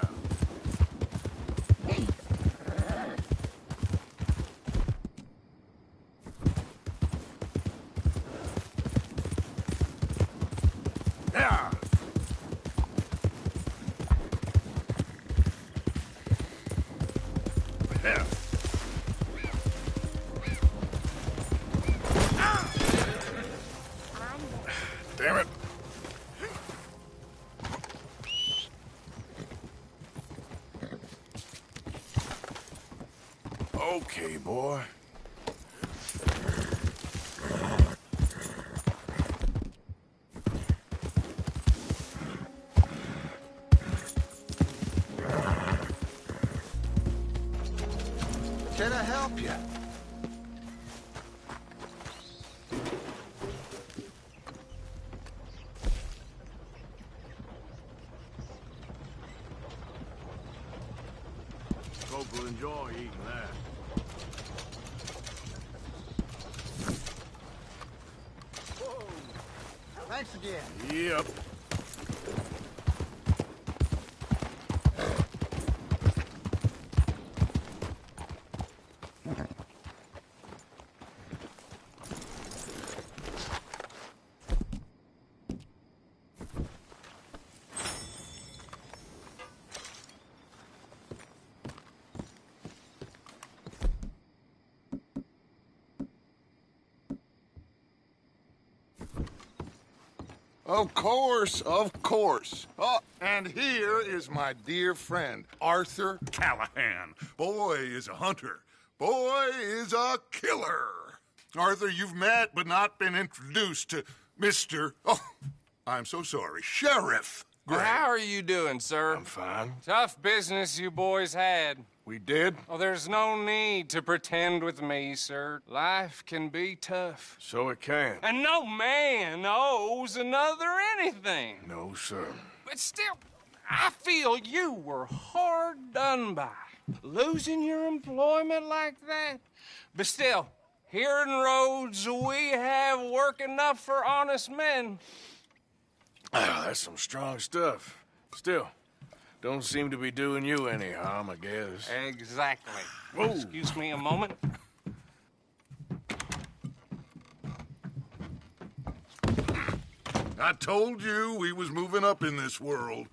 Yeah. Yeah. Damn it. Okay, boy. Can I help you? Folk will enjoy eating that. Whoa. Thanks again. Yep. Of course, of course. Oh, and here is my dear friend, Arthur Callahan. Boy is a hunter. Boy is a killer. Arthur, you've met but not been introduced to Mr. Oh, I'm so sorry, Sheriff Gray. How are you doing, sir? I'm fine. Tough business you boys had. We did? Oh, there's no need to pretend with me, sir. Life can be tough. So it can. And no man owes another anything. No, sir. But still, I feel you were hard done by. Losing your employment like that. But still, here in Rhodes, we have work enough for honest men. Oh, that's some strong stuff. Still, don't seem to be doing you any harm, I guess. Exactly. Whoa. Excuse me a moment. I told you we was moving up in this world.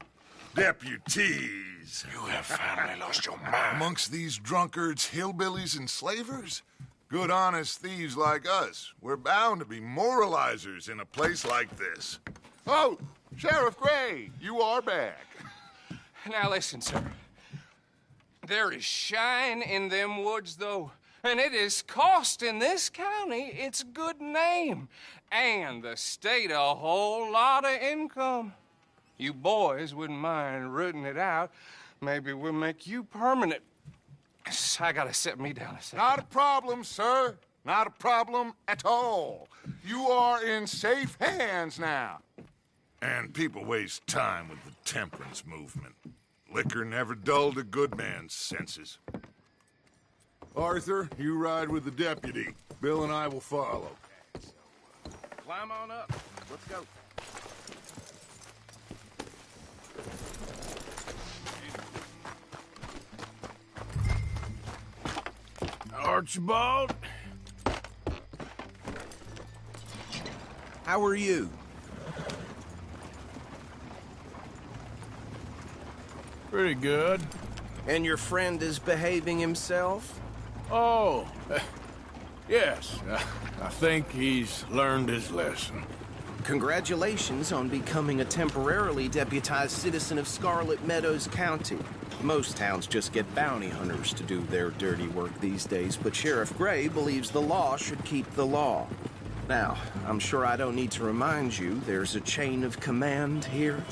Deputies. You have finally lost your mind. Amongst these drunkards, hillbillies, and slavers? Good, honest thieves like us. We're bound to be moralizers in a place like this. Oh, Sheriff Gray, you are back. Now listen, sir. There is shine in them woods, though, and it is costing this county its good name and the state a whole lot of income. You boys wouldn't mind rooting it out. Maybe we'll make you permanent. I gotta set me down a second. Not a problem, sir. Not a problem at all. You are in safe hands now. And people waste time with the temperance movement. Liquor never dulled a good man's senses. Arthur, you ride with the deputy. Bill and I will follow. Climb on up. Let's go. Archibald? How are you? Pretty good. And your friend is behaving himself? Oh, yes. I think he's learned his lesson. Congratulations on becoming a temporarily deputized citizen of Scarlet Meadows County. Most towns just get bounty hunters to do their dirty work these days, but Sheriff Gray believes the law should keep the law. Now, I'm sure I don't need to remind you there's a chain of command here.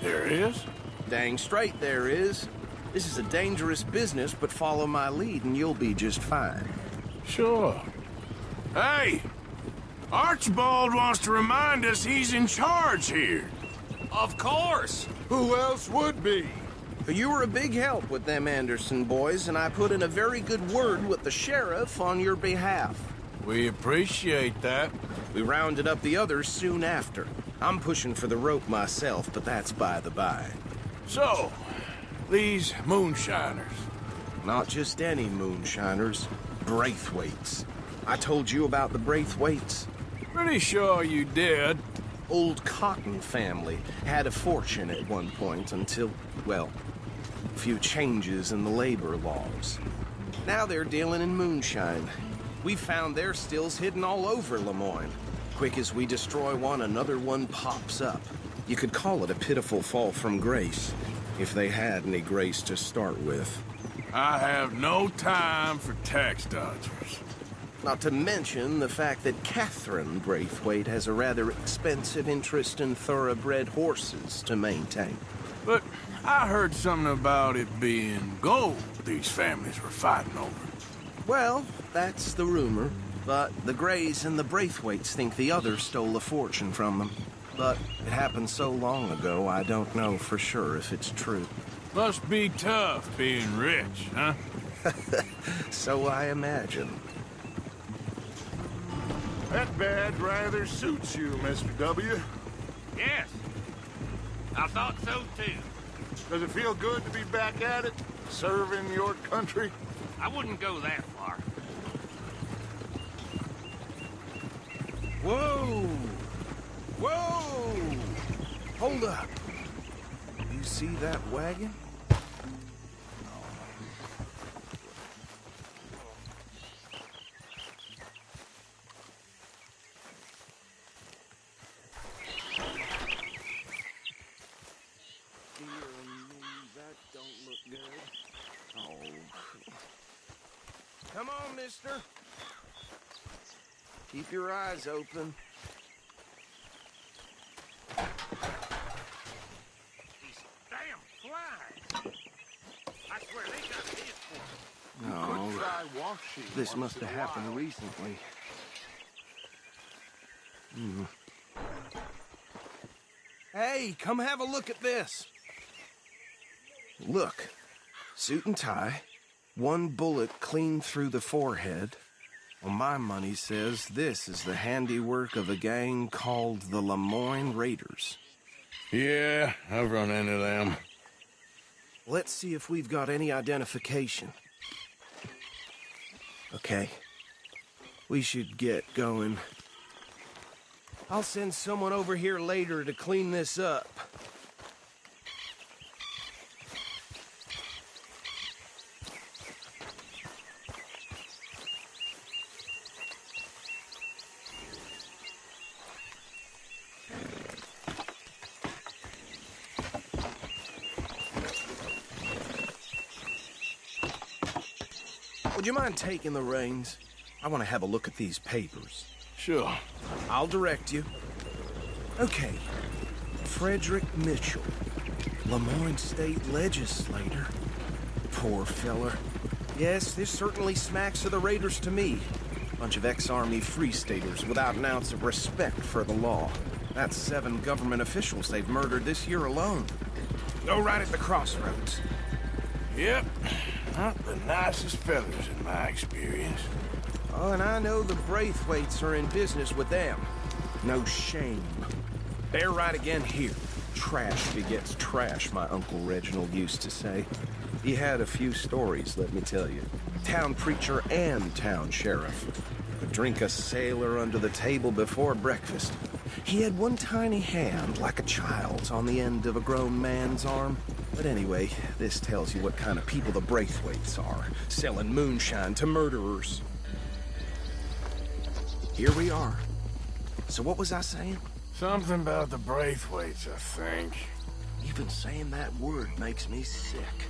There is? Dang straight there is. This is a dangerous business, but follow my lead and you'll be just fine. Sure. Hey! Archibald wants to remind us he's in charge here. Of course! Who else would be? You were a big help with them Anderson boys, and I put in a very good word with the sheriff on your behalf. We appreciate that. We rounded up the others soon after. I'm pushing for the rope myself, but that's by the by. So, these moonshiners. Not just any moonshiners. Braithwaites. I told you about the Braithwaites. Pretty sure you did. Old Cotton family had a fortune at one point until, well, a few changes in the labor laws. Now they're dealing in moonshine. We found their stills hidden all over Lemoyne. Quick as we destroy one, another one pops up. You could call it a pitiful fall from grace, if they had any grace to start with. I have no time for tax dodgers. Not to mention the fact that Catherine Braithwaite has a rather expensive interest in thoroughbred horses to maintain. But I heard something about it being gold these families were fighting over. Well, that's the rumor. But the Grays and the Braithwaites think the others stole a fortune from them. But it happened so long ago, I don't know for sure if it's true. Must be tough being rich, huh? So I imagine. That badge rather suits you, Mr. W. Yes. I thought so, too. Does it feel good to be back at it, serving your country? I wouldn't go that far. Whoa! Whoa! Hold up. You see that wagon? That don't look good. Oh. Come on, mister. Keep your eyes open. These damn flies. I swear they got hit for me. No. Could try washing This must once have in a happened while. recently. Hey, come have a look at this. Look. Suit and tie. One bullet clean through the forehead. Well, my money says this is the handiwork of a gang called the Lemoyne Raiders. Yeah, I've run into them. Let's see if we've got any identification. Okay. We should get going. I'll send someone over here later to clean this up. Would you mind taking the reins? I want to have a look at these papers. Sure. I'll direct you. Okay. Frederick Mitchell, Lemoyne State Legislator. Poor feller. Yes, this certainly smacks of the Raiders to me. Bunch of ex-Army Free Staters without an ounce of respect for the law. That's 7 government officials they've murdered this year alone. Go right at the crossroads. Yep. Not the nicest fellas in my experience. Oh, and I know the Braithwaites are in business with them. No shame. They're right again here. Trash begets trash, my Uncle Reginald used to say. He had a few stories, let me tell you. Town preacher and town sheriff. Could drink a sailor under the table before breakfast. He had one tiny hand, like a child's, on the end of a grown man's arm. But anyway, this tells you what kind of people the Braithwaites are, selling moonshine to murderers. Here we are. So what was I saying? Something about the Braithwaites, I think. Even saying that word makes me sick.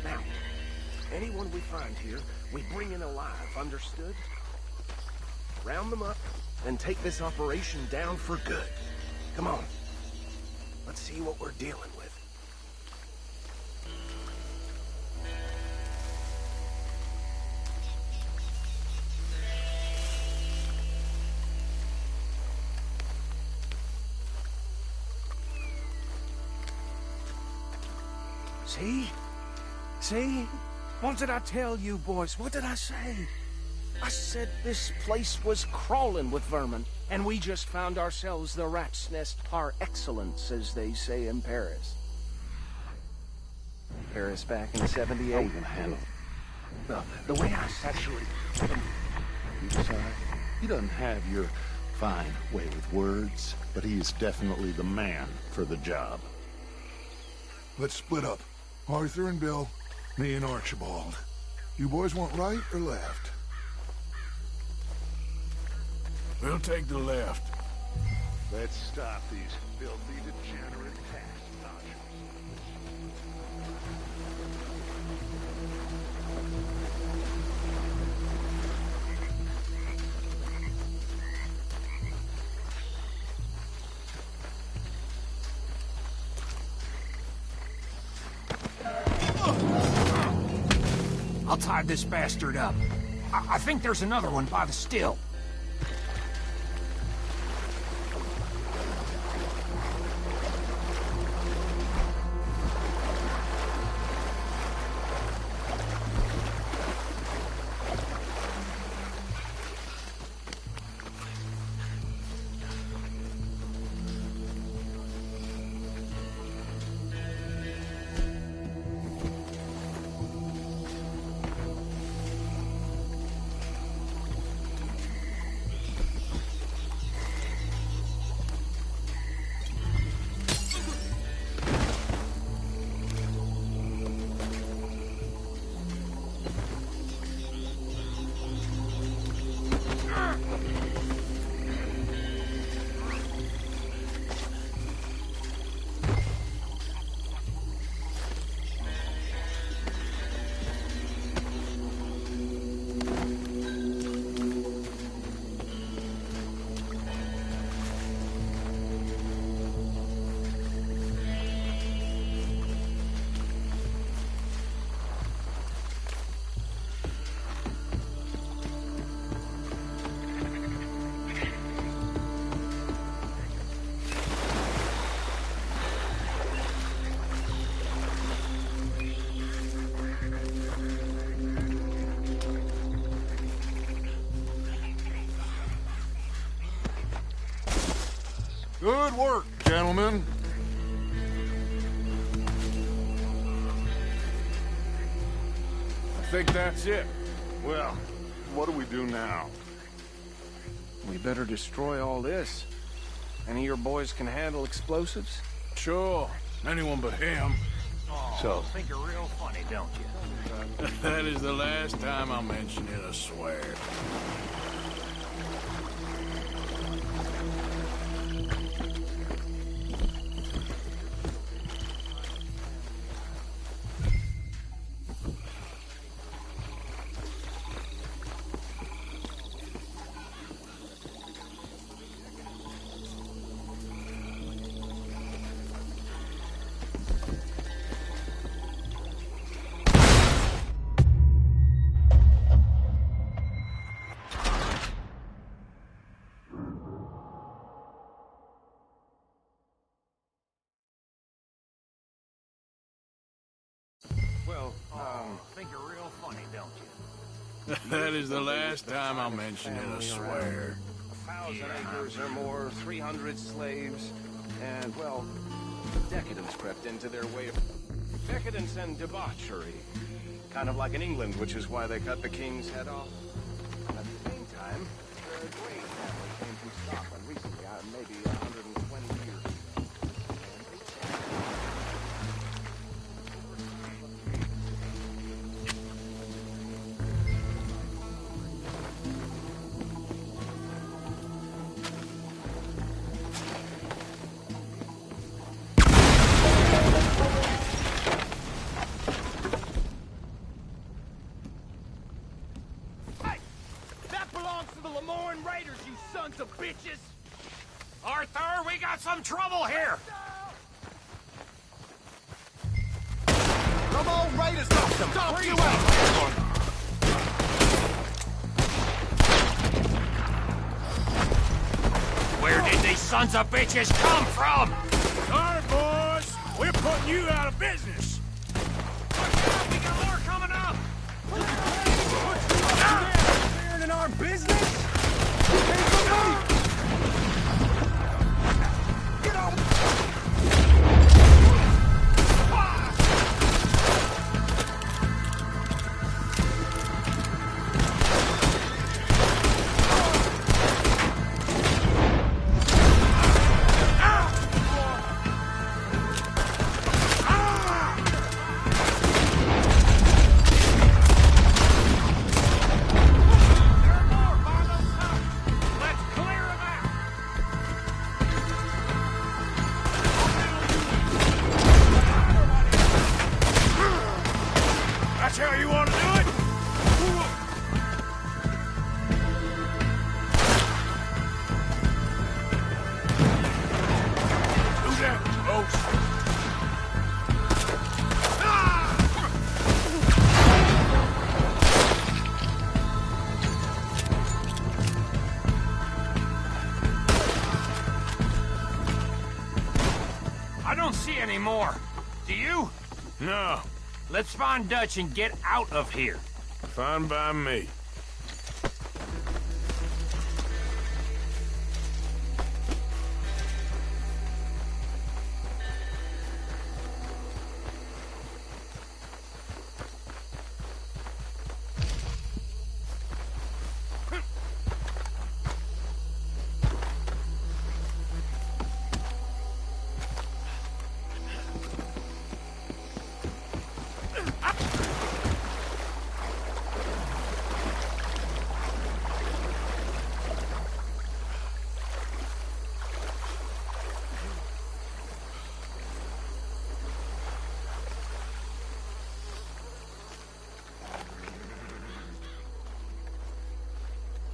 Now, anyone we find here, we bring in alive, understood? Round them up, and take this operation down for good. Come on. Let's see what we're dealing with. See? See? What did I tell you, boys? What did I say? I said this place was crawling with vermin, and we just found ourselves the rat's nest par excellence, as they say in Paris. Paris back in 78. How are we gonna handle it? Well, the way I Actually, you decide. He doesn't have your fine way with words, but he is definitely the man for the job. Let's split up. Arthur and Bill, me and Archibald. You boys want right or left? We'll take the left. Let's stop these filthy, degenerate tax dodgers. I'll tie this bastard up. I think there's another one by the still. Good work, gentlemen. I think that's it. Well, what do we do now? We better destroy all this. Any of your boys can handle explosives? Sure. Anyone but him. So, think you're real funny, don't you? That is the last time I'll mention it, I swear. Think you're real funny, don't you? That is the last time I'll mention it, I swear. 1,000 acres or more, 300 slaves, and, well, decadence crept into their way of... Decadence and debauchery. Kind of like in England, which is why they cut the king's head off. At the same time, the Grey family came from Scotland recently, maybe 120 years ago. bitches! Arthur, we got some trouble here! Come on, Raiders, got some! Stop you out! Where did these sons of bitches come from? Sorry, boys. We're putting you out of business. We got more coming up! Interfering in our business? Get on! That's how you want to do it? Do that close. I don't see any more. Do you? No. Let's find Dutch and get out of here. Fine by me.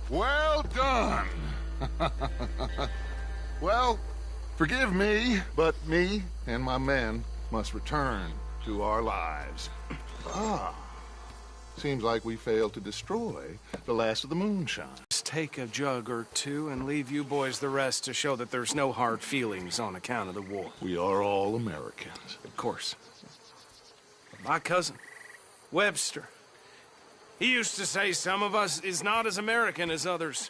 Well done. Well, forgive me, but me and my men must return to our lives. Seems like we failed to destroy the last of the moonshine. Just take a jug or two and leave you boys the rest to show that there's no hard feelings on account of the war. We are all Americans. Of course. My cousin, Webster, he used to say some of us is not as American as others.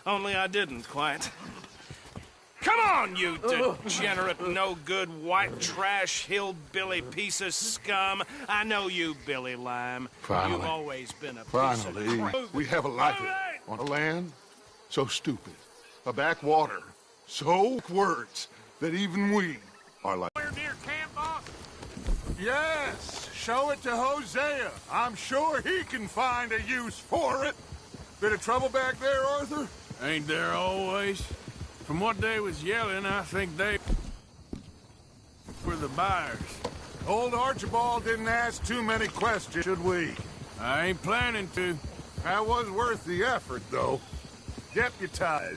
Only I didn't quite. Come on, you degenerate, no-good, white trash, hillbilly piece of scum. I know you, Billy Lime. Finally. You've always been a piece Finally, of crap. we have a life on a land so stupid, a backwater so words that even we are like. We're near camp, boss. Yes, show it to Hosea. I'm sure he can find a use for it. Bit of trouble back there, Arthur? Ain't there always? From what they was yelling, I think they were the buyers. Old Archibald didn't ask too many questions, should we? I ain't planning to. That was worth the effort, though. Deputized.